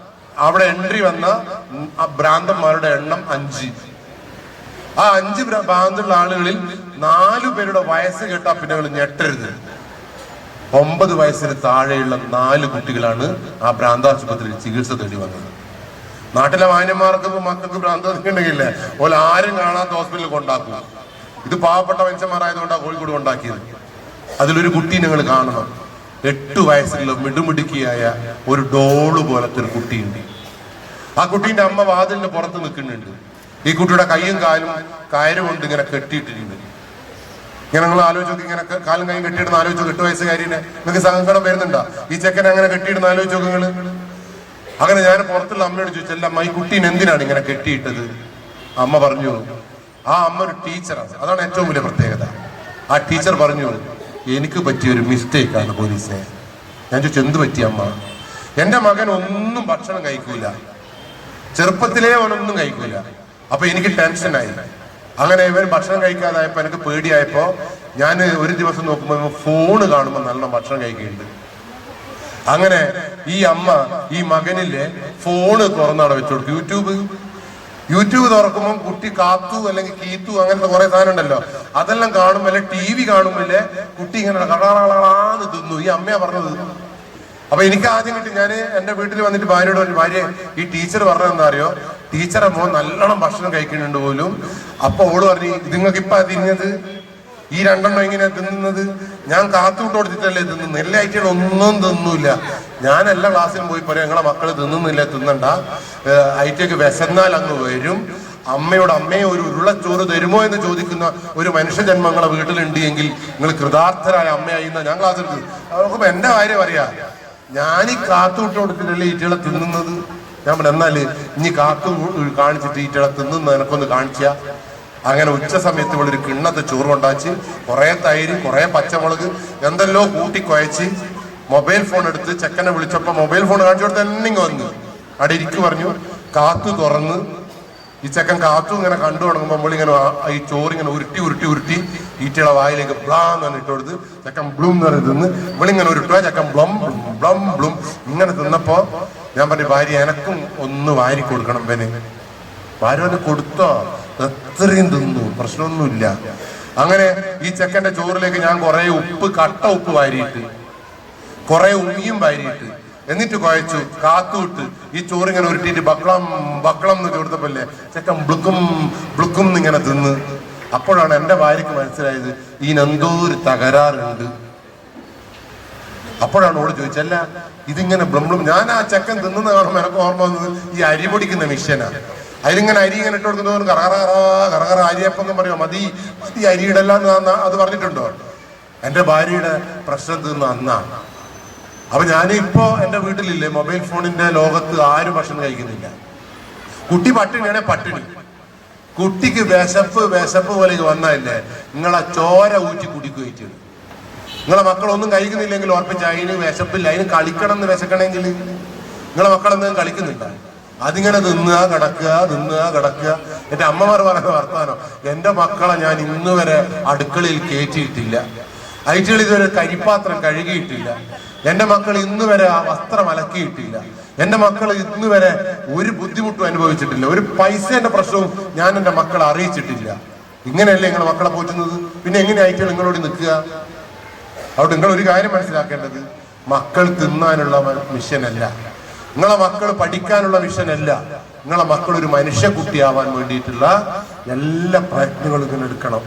അവിടെ എൻട്രി വന്ന ആ ഭ്രാന്തന്മാരുടെ എണ്ണം 5. ആ 5 ഭ്രാന്തുള്ള ആളുകളിൽ 4 പേരുടെ വയസ്സ് കേട്ടാ പിന്നെ നിങ്ങൾ ഞെട്ടരുത്. 9 വയസ്സിന് താഴെയുള്ള 4 കുട്ടികളാണ് ആ ഭ്രാന്താശുപത്രിയിൽ ചികിത്സ തേടി വന്നത്. നാട്ടിലെ മാന്യന്മാർക്ക് മക്കൾക്ക് ഭ്രാന്തുണ്ടെങ്കിലേ ഓല ആരും കാണാത്ത ഹോസ്പിറ്റലിൽ കൊണ്ടാക്കും. ഇത് പാവപ്പെട്ട മനുഷ്യന്മാരായതുകൊണ്ടാണ് കോഴിക്കോട് കൊണ്ടാക്കിയത്. അതിലൊരു കുട്ടി നിങ്ങൾ കാണണം, 8 വയസ്സുള്ള മിടുമിടുക്കിയായ ഒരു ഡോള് പോലത്തെ ഒരു കുട്ടിയുണ്ട്. ആ കുട്ടീന്റെ അമ്മ വാതിലിന് പുറത്ത് നിൽക്കുന്നുണ്ട്. ഈ കുട്ടിയുടെ കൈയും കാലും കയറ് കൊണ്ട് ഇങ്ങനെ കെട്ടിയിട്ടിട്ടുണ്ട്. ഇങ്ങനെ നിങ്ങൾ ആലോചിച്ച്, ഇങ്ങനെ കാലും കൈയും കെട്ടിയിടുന്ന ആലോചിച്ചു. 8 വയസ്സുകാരിനെ നിങ്ങൾക്ക് സങ്കടം വരുന്നുണ്ടോ? ഈ ചെക്കനെ അങ്ങനെ കെട്ടിയിടുന്ന ആലോചിച്ച് നിങ്ങള്. അങ്ങനെ ഞാൻ പുറത്തുള്ള അമ്മയോട് ചോദിച്ചല്ല, അമ്മ ഈ കുട്ടീനെ എന്തിനാണ് ഇങ്ങനെ കെട്ടിയിട്ടത്? അമ്മ പറഞ്ഞു, ആ അമ്മ ഒരു ടീച്ചറാണ്, അതാണ് ഏറ്റവും വലിയ പ്രത്യേകത. ആ ടീച്ചർ പറഞ്ഞു, എനിക്ക് പറ്റിയൊരു മിസ്റ്റേക്കാണ് പോലീസെ. ഞാൻ ചോദിച്ചു എന്ത് പറ്റി അമ്മ? എന്റെ മകൻ ഒന്നും ഭക്ഷണം കഴിക്കൂല, ചെറുപ്പത്തിലേ അവനൊന്നും കഴിക്കൂല. അപ്പൊ എനിക്ക് ടെൻഷനായി. അങ്ങനെ ഇവൻ ഭക്ഷണം കഴിക്കാതായപ്പോ എനിക്ക് പേടിയായപ്പോ ഞാൻ ഒരു ദിവസം നോക്കുമ്പോ ഫോണ് കാണുമ്പോ നല്ല ഭക്ഷണം കഴിക്കുന്നുണ്ട്. അങ്ങനെ ഈ അമ്മ ഈ മകനിലെ ഫോണ് തുറന്നവിടെ വെച്ചു കൊടുക്കും. യൂട്യൂബ് തുറക്കുമ്പോൾ കുട്ടി കാത്തു അല്ലെങ്കിൽ കീത്തു അങ്ങനത്തെ കുറെ സാധനം ഉണ്ടല്ലോ, അതെല്ലാം കാണുമ്പോല്ലേ, TV കാണുമ്പോല്ലേ കുട്ടി ഇങ്ങനെ കളാന്ന് തിന്നു. ഈ അമ്മയാ പറഞ്ഞത്. അപ്പൊ എനിക്ക് ആദ്യം കിട്ടി, ഞാൻ എന്റെ വീട്ടിൽ വന്നിട്ട് ഭാര്യയോട് പറഞ്ഞു, ഭാര്യ ഈ ടീച്ചർ പറഞ്ഞതെന്താ അറിയോ, ടീച്ചറെ മോൻ നല്ലോണം ഭക്ഷണം കഴിക്കുന്നുണ്ട് പോലും. അപ്പൊ ഓള് പറഞ്ഞു, നിങ്ങൾക്ക് ഇപ്പൊ തിന്നത് ഈ 2 എണ്ണം ഇങ്ങനെ തിന്നുന്നത് ഞാൻ കാത്തുവിട്ട് കൊടുത്തിട്ടല്ലേ തിന്നുന്നു, എല്ലാ ഐറ്റം ഒന്നും തിന്നൂല. ഞാൻ എല്ലാ ക്ലാസ്സിലും പോയി പറയാം, നിങ്ങളെ മക്കള് തിന്നുന്നില്ല, തിന്നണ്ട, ഐറ്റക്ക് വിശന്നാൽ അങ്ങ് വരും. അമ്മയോട് അമ്മയെ ഒരു ഉരുളച്ചോറ് തരുമോ എന്ന് ചോദിക്കുന്ന ഒരു മനുഷ്യജന്മം നിങ്ങളെ വീട്ടിലുണ്ട് എങ്കിൽ നിങ്ങൾ കൃതാർത്ഥരായ അമ്മയായി ഞാൻ ക്ലാസ് എടുത്തത്. നോക്കുമ്പോ എന്റെ കാര്യം പറയാ, ഞാൻ ഈ കാത്തുവിട്ട് കൊടുത്തിട്ടല്ലേ ഈറ്റകളെ തിന്നുന്നത്. ഞാൻ പറഞ്ഞു, എന്നാല് ഇനി കാത്തു കാണിച്ചിട്ട് ഈറ്റകളെ തിന്നുന്ന എനക്കൊന്ന് കാണിച്ച. അങ്ങനെ ഉച്ച സമയത്ത് ഇവിടെ ഒരു കിണ്ണത്തെ ചോറ് കൊണ്ടാച്ച്, കുറെ തൈര്, കുറെ പച്ചമുളക്, എന്തെല്ലോ കൂട്ടി കുഴച്ച് മൊബൈൽ ഫോൺ എടുത്ത് ചെക്കനെ വിളിച്ചപ്പോ മൊബൈൽ ഫോൺ കാണിച്ചു കൊടുത്ത് തന്നെ വന്നു. അവിടെ ഇരിക്കു പറഞ്ഞു. കാത്തു തുറന്ന് ഈ ചെക്കൻ കാത്തു ഇങ്ങനെ കണ്ടു തുടങ്ങുമ്പോൾ നമ്മളിങ്ങനെ ഈ ചോറിങ്ങനെ ഉരുട്ടി ഈറ്റയുടെ വായിലേക്ക് ബ്ലാന്ന് തന്നെ ഇട്ട് കൊടുത്ത് ചെക്കൻ ബ്ലൂം എന്ന് പറഞ്ഞ് തിന്ന് ഇവളിങ്ങനെ ഉരുട്ടുക, ചെക്കൻ ബ്ലം ബ്ലം ബ്ലൂം ഇങ്ങനെ തിന്നപ്പോ ഞാൻ പറഞ്ഞു, ഭാര്യ എനക്കും ഒന്ന് വാരി കൊടുക്കണം. ഭാര്യ ഒന്ന് കൊടുത്തോ, എത്രയും തിന്നു, പ്രശ്നമൊന്നുമില്ല. അങ്ങനെ ഈ ചെക്കന്റെ ചോറിലേക്ക് ഞാൻ കുറെ കട്ട ഉപ്പ് വാരിയിട്ട്, കുറെ ഉമ്മിയും വാരിയിട്ട്, എന്നിട്ട് കുഴച്ചു കാത്തുവിട്ട് ഈ ചോറിങ്ങനെ ഉരുട്ടിയിട്ട് ബക്കളം ബക്കളം എന്ന് കൊടുത്തപ്പോലെ ചെക്കൻ ബ്ലുക്കും ഇങ്ങനെ തിന്ന്. അപ്പോഴാണ് എന്റെ ഭാര്യക്ക് മനസ്സിലായത് ഇതിനെന്തോ ഒരു തകരാറുണ്ട്. അപ്പോഴാണ് ഓട് ചോദിച്ചല്ല ഇതിങ്ങനെ ബ്ലംബ്ലും. ഞാൻ ആ ചെക്കൻ തിന്നുന്ന കാണുമ്പോൾ എനിക്ക് ഓർമ്മ വന്നത് ഈ അരി പൊടിക്കുന്ന മിഷ്യനാണ്. അതിലിങ്ങനെ അരി ഇങ്ങനെ ഇട്ട് കൊടുക്കുന്നവർ കറകറ അരിയപ്പം എന്ന് പറയുമോ, മതി അരിയിടല്ല അത് പറഞ്ഞിട്ടുണ്ടോ? എന്റെ ഭാര്യയുടെ പ്രശ്നം തീർന്ന അന്നാണ്. അപ്പൊ ഞാനിപ്പോ എന്റെ വീട്ടിലില്ലേ, മൊബൈൽ ഫോണിന്റെ ലോകത്ത് ആരും ഭക്ഷണം കഴിക്കുന്നില്ല. കുട്ടി പട്ടിണിയാണെ പട്ടിണി. കുട്ടിക്ക് വിശപ്പ് പോലെ വന്നല്ലേ നിങ്ങളെ ചോര ഊറ്റി കുടിക്കുകയും. നിങ്ങളെ മക്കളൊന്നും കഴിക്കുന്നില്ലെങ്കിൽ ഓർപ്പിച്ച് അതിന് വിശപ്പില്ല, അതിന് കളിക്കണം എന്ന് വിശക്കണമെങ്കിൽ നിങ്ങളെ മക്കളെന്തെങ്കിലും കളിക്കുന്നില്ല. അതിങ്ങനെ തിന്നുക കിടക്കുക. എന്റെ അമ്മമാർ പറയുന്ന വർത്താനം, എന്റെ മക്കളെ ഞാൻ ഇന്ന് വരെ അടുക്കളയിൽ കയറ്റിയിട്ടില്ല, ഐറ്റുകൾ ഇതുവരെ കരിപ്പാത്രം കഴുകിയിട്ടില്ല, എന്റെ മക്കൾ ഇന്ന് വരെ ആ വസ്ത്രം അലക്കിയിട്ടില്ല, എന്റെ മക്കൾ ഇന്ന് വരെ ഒരു ബുദ്ധിമുട്ടും അനുഭവിച്ചിട്ടില്ല, ഒരു പൈസേന്റെ പ്രശ്നവും ഞാൻ എന്റെ മക്കളെ അറിയിച്ചിട്ടില്ല. ഇങ്ങനെയല്ലേ നിങ്ങൾ മക്കളെ പോറ്റുന്നത്? പിന്നെ എങ്ങനെ ഐറ്റുകൾ നിങ്ങളോട് നിൽക്കുക? അവിടെ നിങ്ങൾ ഒരു കാര്യം മനസ്സിലാക്കേണ്ടത്, മക്കൾ തിന്നാനുള്ള മിഷനല്ല, നിങ്ങളെ മക്കൾ പഠിക്കാനുള്ള മിഷനല്ല, നിങ്ങളെ മക്കൾ ഒരു മനുഷ്യക്കുട്ടിയാവാൻ വേണ്ടിയിട്ടുള്ള എല്ലാ പ്രയത്നങ്ങളും ഇങ്ങനെ എടുക്കണം.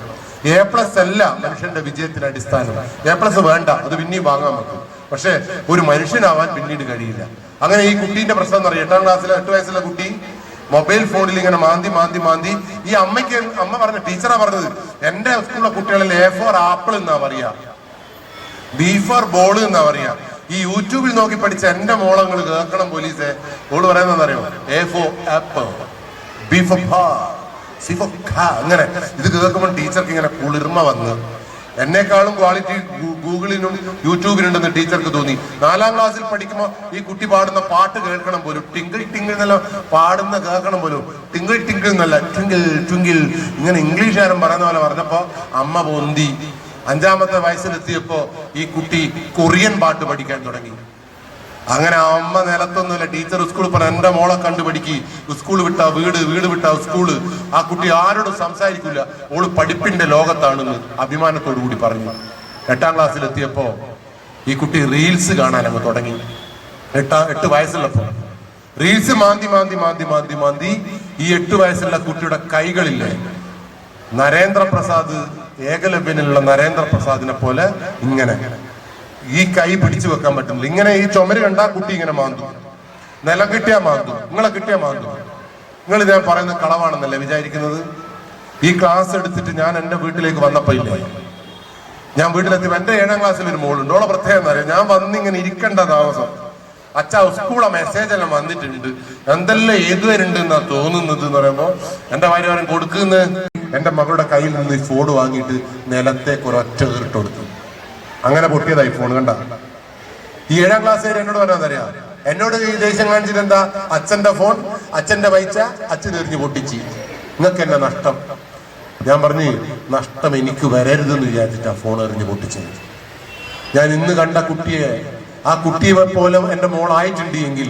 A+ അല്ല മനുഷ്യന്റെ വിജയത്തിന്റെ അടിസ്ഥാനം. A+ വേണ്ട, അത് പിന്നെയും വാങ്ങാൻ പറ്റും, പക്ഷെ ഒരു മനുഷ്യനാവാൻ പിന്നീട് കഴിയില്ല. അങ്ങനെ ഈ കുട്ടീന്റെ പ്രശ്നം എന്ന് പറയും, 8ാം ക്ലാസ്സിലെ 8 വയസ്സുള്ള കുട്ടി മൊബൈൽ ഫോണിൽ ഇങ്ങനെ മാന്തി ഈ അമ്മയ്ക്ക്, അമ്മ പറഞ്ഞ ടീച്ചറാ പറഞ്ഞത്, എന്റെ സ്കൂളിലെ കുട്ടികളിൽ A for ആപ്പിൾ എന്നാ പറയാ, B for ബോൾ എന്നാ പറയാ. ഈ യൂട്യൂബിൽ നോക്കി പഠിച്ച എന്റെ മോളങ്ങൾ കേൾക്കണം പോലീസെ, ഓള് പറയുന്നറിയോ, A for apple, B for ball, C for car. അങ്ങനെ ഇത് കേൾക്കുമ്പോൾ ടീച്ചർക്ക് ഇങ്ങനെ കുളിർമ വന്ന്, എന്നെക്കാളും ക്വാളിറ്റി ഗൂഗിളിനും യൂട്യൂബിനുണ്ടെന്ന് ടീച്ചർക്ക് തോന്നി. 4ാം ക്ലാസ്സിൽ പഠിക്കുമ്പോൾ ഈ കുട്ടി പാടുന്ന പാട്ട് കേൾക്കണം പോലും, ടിങ്കിൾ ടിങ്കിൾ എന്നല്ല പാടുന്ന കേൾക്കണം പോലും, ടിങ്കിൾ ടിങ്കിൾ എന്നല്ല ട്വിങ്കിൾ ട്വിങ്കിൾ, ഇങ്ങനെ ഇംഗ്ലീഷുകാരൻ പറയുന്ന പോലെ പറഞ്ഞപ്പോ അമ്മ പൊന്തി. 5ാമത്തെ വയസ്സിലെത്തിയപ്പോ ഈ കുട്ടി കൊറിയൻ പാട്ട് പഠിക്കാൻ തുടങ്ങി. അങ്ങനെ അമ്മ നിലത്തൊന്നുമില്ല, ടീച്ചർ സ്കൂളിൽ പറഞ്ഞ എന്റെ മോളെ കണ്ടുപിടിക്കി, സ്കൂൾ വിട്ടാ വീട്, വീട് വിട്ടാ സ്കൂള്. ആ കുട്ടി ആരോടും സംസാരിക്കില്ല, ഓള് പഠിപ്പിന്റെ ലോകത്താണെന്ന് അഭിമാനത്തോടു കൂടി പറഞ്ഞു. 8ാം ക്ലാസ്സിലെത്തിയപ്പോ ഈ കുട്ടി റീൽസ് കാണാൻ അങ്ങ് തുടങ്ങി. 8 വയസ്സുള്ളപ്പോ റീൽസ് മാന്തി ഈ 8 വയസ്സുള്ള കുട്ടിയുടെ കൈകളില്ലേ, നരേന്ദ്രപ്രസാദ്, ഏകലവ്യനിലുള്ള നരേന്ദ്രപ്രസാദിനെ പോലെ ഇങ്ങനെ ഈ കൈ പിടിച്ചു വെക്കാൻ പറ്റുന്നില്ല. ഇങ്ങനെ ഈ ചുമര് കണ്ടാ കുട്ടി ഇങ്ങനെ മാന്തും, നിലം കിട്ടിയാ മാന്തും, നിങ്ങളെ കിട്ടിയാ മാന്തും. നിങ്ങൾ ഞാൻ പറയുന്നത് കളവാണെന്നല്ലേ വിചാരിക്കുന്നത്? ഈ ക്ലാസ് എടുത്തിട്ട് ഞാൻ എന്റെ വീട്ടിലേക്ക് വന്നപ്പോ ഇല്ലേ, ഞാൻ വീട്ടിലെത്തിയപ്പോ എന്റെ 7ാം ക്ലാസ്സിൽ ഒരു മോളുണ്ട്. ഓളെ പ്രത്യേകം എന്താ അറിയാം, ഞാൻ വന്നിങ്ങനെ ഇരിക്കേണ്ട താമസം, അച്ഛാ സ്കൂളെ മെസ്സേജ് എല്ലാം വന്നിട്ടുണ്ട്, എന്തെല്ലാം ഏതുവരുണ്ട് എന്നാ തോന്നുന്നത് എന്ന് പറയുമ്പോ എന്റെ ഭാര്യ അവൻ കൊടുക്കുന്ന എന്റെ മകളുടെ കയ്യിൽ നിന്ന് ഈ ഫോൺ വാങ്ങിയിട്ട് നിലത്തേക്ക് ഒരൊറ്റ കീറിട്ട് കൊടുത്തു. അങ്ങനെ പൊട്ടിയതായി ഫോൺ. കണ്ട ഈ 7ാം ക്ലാസ്സുകാർ എന്നോട് പറയാന്നറിയാം, എന്നോട് ഈ ദേഷ്യം കാണിച്ചിട്ട് എന്താ, അച്ഛന്റെ ഫോൺ, അച്ഛന്റെ പൈസ അച്ഛൻ എറിഞ്ഞ് പൊട്ടിച്ച്, നിങ്ങൾക്ക് എന്നെ നഷ്ടം. ഞാൻ പറഞ്ഞു, നഷ്ടം എനിക്ക് വരരുതെന്ന് വിചാരിച്ചിട്ടാ ഫോൺ എറിഞ്ഞ് പൊട്ടിച്ചത്. ഞാൻ ഇന്ന് കണ്ട കുട്ടിയെ, ആ കുട്ടിയെ പോലെ എന്റെ മോളായിട്ടുണ്ട് എങ്കിൽ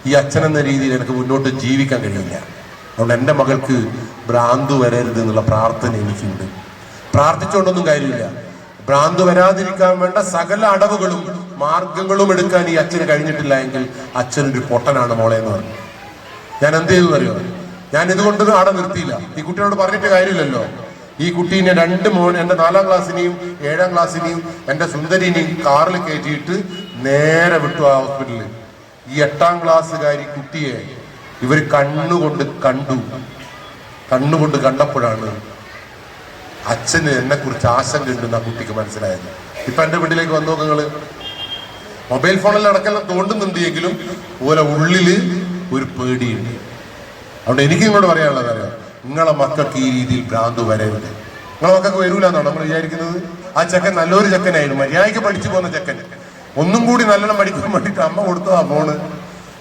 ഈ അച്ഛൻ എന്ന രീതിയിൽ എനിക്ക് മുന്നോട്ട് ജീവിക്കാൻ കഴിയില്ല. അതുകൊണ്ട് എൻ്റെ മകൾക്ക് ഭ്രാന്ത് വരരുത് എന്നുള്ള പ്രാർത്ഥന എനിക്കുണ്ട്. പ്രാർത്ഥിച്ചുകൊണ്ടൊന്നും കാര്യമില്ല. ഭ്രാന്ത് വരാതിരിക്കാൻ വേണ്ട സകല അടവുകളും മാർഗങ്ങളും എടുക്കാൻ ഈ അച്ഛന് കഴിഞ്ഞിട്ടില്ല എങ്കിൽ അച്ഛനൊരു പൊട്ടനാണ് മോളെ എന്ന് പറഞ്ഞു. ഞാൻ എന്ത് ചെയ്തു അറിയോ, ഞാൻ ഇതുകൊണ്ട് ആടെ നിർത്തിയില്ല. ഈ കുട്ടിയോട് പറഞ്ഞിട്ട് കാര്യമില്ലല്ലോ. ഈ കുട്ടീനെ 2 മോൻ, എൻ്റെ 4ാം ക്ലാസ്സിനെയും 7ാം ക്ലാസ്സിനെയും എൻ്റെ സുന്ദരിനെയും കാറിൽ കയറ്റിയിട്ട് നേരെ വിട്ടു ആ ഹോസ്പിറ്റലിൽ. ഈ 8ാം ക്ലാസ്സുകാരി കുട്ടിയെ ഇവർ കണ്ണുകൊണ്ട് കണ്ടപ്പോഴാണ് അച്ഛന് എന്നെ കുറിച്ച് ആശങ്ക ഉണ്ടെന്ന് ആ കുട്ടിക്ക് മനസ്സിലായത്. ഇപ്പൊ എന്റെ വീട്ടിലേക്ക് വന്നു നോക്കുങ്ങള്, മൊബൈൽ ഫോണിൽ അടക്കെല്ലാം തോണ്ടുന്നുണ്ട് എങ്കിലും പോലെ ഉള്ളില് ഒരു പേടിയുണ്ട്. അതുകൊണ്ട് എനിക്ക് നിങ്ങളോട് പറയാനുള്ളത് അറിയാം, നിങ്ങളെ മക്കൾക്ക് ഈ രീതിയിൽ ഭ്രാന്ത് വരരുത്. നിങ്ങളെ മക്കൾക്ക് വരൂല എന്നാണ് നമ്മൾ വിചാരിക്കുന്നത്. ആ ചെക്കൻ നല്ലൊരു ചെക്കനായിരുന്നു, മര്യാദയ്ക്ക് പഠിച്ചു പോകുന്ന ചെക്കൻ. ഒന്നും കൂടി നല്ലോണം പഠിക്കാൻ വേണ്ടിയിട്ട് അമ്മ കൊടുത്തതാ ഫോണ്.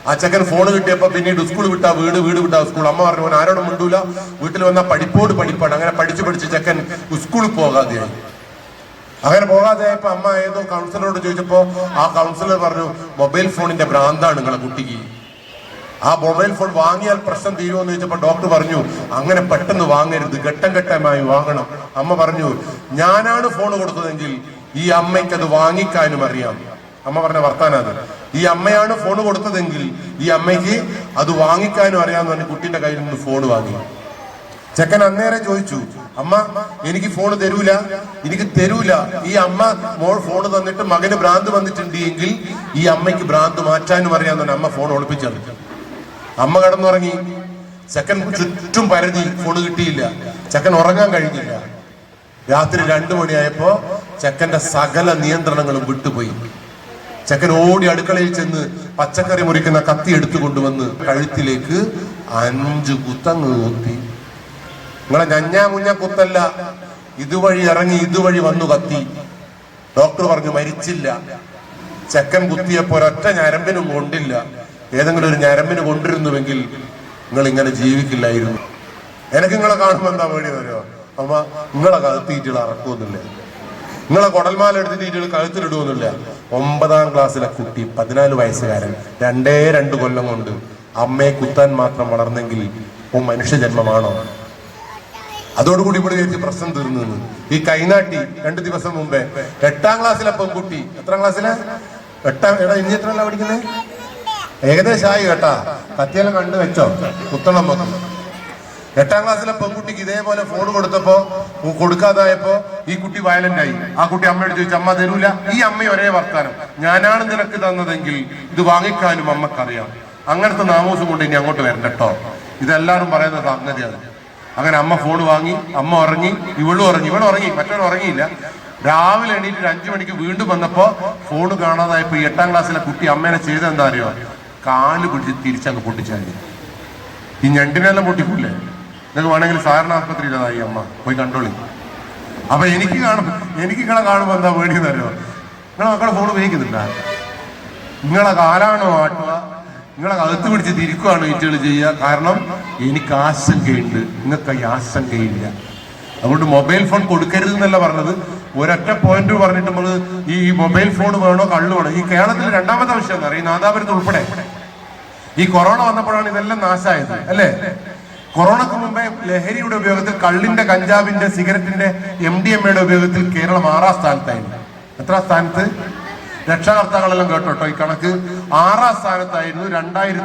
ആ ചെക്കൻ ഫോൺ കിട്ടിയപ്പോ പിന്നീട് സ്കൂൾ വിട്ടാ വീട്, വീട് വിട്ടാ സ്കൂൾ. അമ്മ പറഞ്ഞു, ഓൻ ആരോടും മിണ്ടൂല, വീട്ടിൽ വന്നാൽ പഠിപ്പാണ്. അങ്ങനെ പഠിച്ച് ചെക്കൻ സ്കൂളിൽ പോകാതെയായി. അങ്ങനെ പോകാതെയായപ്പോ അമ്മ ഏതോ കൗൺസിലറോട് ചോദിച്ചപ്പോ ആ കൗൺസിലർ പറഞ്ഞു, മൊബൈൽ ഫോണിന്റെ ഭ്രാന്താണ് നിങ്ങളെ കുട്ടിക്ക്, ആ മൊബൈൽ ഫോൺ വാങ്ങിയാൽ പ്രശ്നം തീരുമെന്ന് ചോദിച്ചപ്പോ ഡോക്ടർ പറഞ്ഞു, അങ്ങനെ പെട്ടെന്ന് വാങ്ങരുത്, ഘട്ടമായി വാങ്ങണം. അമ്മ പറഞ്ഞു, ഞാനാണ് ഫോൺ കൊടുത്തതെങ്കിൽ ഈ അമ്മയ്ക്ക് അത് വാങ്ങിക്കാനും അറിയാം. അമ്മ പറഞ്ഞ വർത്താനാണ്, ഈ അമ്മയാണ് ഫോൺ കൊടുത്തതെങ്കിൽ ഈ അമ്മയ്ക്ക് അത് വാങ്ങിക്കാനും അറിയാന്ന് പറഞ്ഞ് കുട്ടീന്റെ കയ്യിൽ നിന്ന് ഫോൺ വാങ്ങി. ചെക്കൻ അന്നേരം ചോദിച്ചു, അമ്മ എനിക്ക് ഫോൺ എനിക്ക് തരൂല. ഈ അമ്മ മോൾ ഫോൺ തന്നിട്ട് മകന് ഭ്രാന്ത് വന്നിട്ടുണ്ട് എങ്കിൽ ഈ അമ്മയ്ക്ക് ഭ്രാന്ത് മാറ്റാനും അറിയാന്ന് അമ്മ ഫോൺ ഒളിപ്പിച്ചത്. അമ്മ കിടന്നുറങ്ങി. ചെക്കൻ ചുറ്റും പരതി, ഫോൺ കിട്ടിയില്ല. ചെക്കൻ ഉറങ്ങാൻ കഴിഞ്ഞില്ല. രാത്രി 2 മണിയായപ്പോ ചെക്കന്റെ സകല നിയന്ത്രണങ്ങളും വിട്ടുപോയി. ചെക്കൻ ഓടി അടുക്കളയിൽ ചെന്ന് പച്ചക്കറി മുറിക്കുന്ന കത്തി എടുത്തു കൊണ്ടുവന്ന് കഴുത്തിലേക്ക് 5 കുത്തങ്ങ് കുത്തി. നിങ്ങളെ മുഞ്ഞ കുത്തല്ല, ഇതുവഴി ഇറങ്ങി ഇതുവഴി വന്നു കത്തി. ഡോക്ടർ പറഞ്ഞു മരിച്ചില്ല. ചെക്കൻ കുത്തിയപ്പോ ഒരൊറ്റ ഞരമ്പിനും കൊണ്ടില്ല. ഏതെങ്കിലും ഒരു ഞരമ്പിന് കൊണ്ടിരുന്നുവെങ്കിൽ നിങ്ങൾ ഇങ്ങനെ ജീവിക്കില്ലായിരുന്നു. എനിക്ക് നിങ്ങളെ കാണുമ്പോൾ എന്താ പേടി വരുമോ? അമ്മ നിങ്ങളെ കഴുത്തിയിട്ടുള്ള ഇറക്കുമൊന്നുമില്ല, നിങ്ങളെ കുടൽമാല എടുത്തിട്ട് കഴുത്തിലിടുവൊന്നുമില്ല. 9ാം ക്ലാസ്സിലെ കുട്ടി 14 വയസ്സുകാരൻ 2 കൊല്ലം കൊണ്ട് അമ്മയെ കുത്താൻ മാത്രം വളർന്നെങ്കിൽ മനുഷ്യജന്മമാണോ? അതോടുകൂടി ഇവിടെ വിചാരിച്ച് പ്രശ്നം തീർന്നു. ഈ കൈനാട്ടി 2 ദിവസം മുമ്പേ 8ാം ക്ലാസ്സിലെ പെൺകുട്ടി, എത്രാം ക്ലാസ്സിലെ? 8ാം. എടാ ഇനി എത്രയല്ല പഠിക്കുന്നത്? ഏകദേശമായി കേട്ടാ. കത്തിയെല്ലാം കണ്ടു വെച്ചോ, കുത്തണം നോക്കും. 8ാം ക്ലാസ്സിലെ പെൺകുട്ടിക്ക് ഇതേപോലെ ഫോൺ കൊടുക്കാതായപ്പോ ഈ കുട്ടി വയലന്റ് ആയി. ആ കുട്ടി അമ്മയോട് ചോദിച്ചു, അമ്മ തരൂല. ഈ അമ്മ ഒരേ വർത്താനം, ഞാനാണ് നിനക്ക് തന്നതെങ്കിൽ ഇത് വാങ്ങിക്കാനും അമ്മക്കറിയാം. അങ്ങനത്തെ നാമോസം കൊണ്ട് ഇനി അങ്ങോട്ട് വരണ്ട കേട്ടോ. ഇതെല്ലാവരും പറയുന്ന സംഗതിയാണ്. അങ്ങനെ അമ്മ ഫോൺ വാങ്ങി, അമ്മ ഉറങ്ങി, ഇവളും ഉറങ്ങി, മറ്റവരും ഉറങ്ങിയില്ല. രാവിലെ എണീറ്റ് 5 മണിക്ക് വീണ്ടും വന്നപ്പോ ഫോൺ കാണാതായപ്പോ 8ാം ക്ലാസ്സിലെ കുട്ടി അമ്മേനെ ചെയ്തെന്താ അറിയോ? കാല് പിടിച്ച് തിരിച്ചങ്ങ് പൊട്ടിച്ചാൽ. ഈ ഞണ്ടിനെല്ലാം പൊട്ടിക്കൂല്ലേ? നിങ്ങൾക്ക് വേണമെങ്കിൽ സാധാരണ ആസ്പത്രിയിലതായി അമ്മ പോയി കണ്ടോളി. അപ്പൊ എനിക്ക് നിങ്ങളെ കാണുമ്പോ എന്താ പേടിയെന്ന് അറിയോ? നിങ്ങളെ മക്കളെ ഫോൺ ഉപയോഗിക്കുന്നില്ല. നിങ്ങളെ കാലാണോ ആട്ടുക, നിങ്ങളെ അകത്ത് പിടിച്ച് തിരിക്കുകയാണ് ഈറ്റുകൾ ചെയ്യുക. കാരണം എനിക്ക് ആശങ്കയുണ്ട്, നിങ്ങൾക്ക് ഈ ആശങ്കയില്ല. അതുകൊണ്ട് മൊബൈൽ ഫോൺ കൊടുക്കരുത് എന്നല്ല പറഞ്ഞത്, ഒരൊറ്റ പോയിന്റ് പറഞ്ഞിട്ട് നമ്മൾ ഈ മൊബൈൽ ഫോൺ വേണോ കള്ളു വേണോ. ഈ കേരളത്തിൽ 2ാമത്തെ വിഷയം എന്താ പറയുക, നാദാപുരത്ത് ഉൾപ്പെടെ ഈ കൊറോണ വന്നപ്പോഴാണ് ഇതെല്ലാം നാശമായത്, അല്ലേ? കൊറോണക്ക് മുമ്പേ ലഹരിയുടെ ഉപയോഗത്തിൽ, കള്ളിന്റെ, കഞ്ചാവിന്റെ, സിഗരറ്റിന്റെ, MDMA ഉപയോഗത്തിൽ കേരളം 6ാം സ്ഥാനത്തായിരുന്നു. എത്രാം സ്ഥാനത്ത്? രക്ഷാകർത്താക്കളെല്ലാം കേട്ടോട്ടോ ഈ കണക്ക്. 6ാം സ്ഥാനത്തായിരുന്നു 2000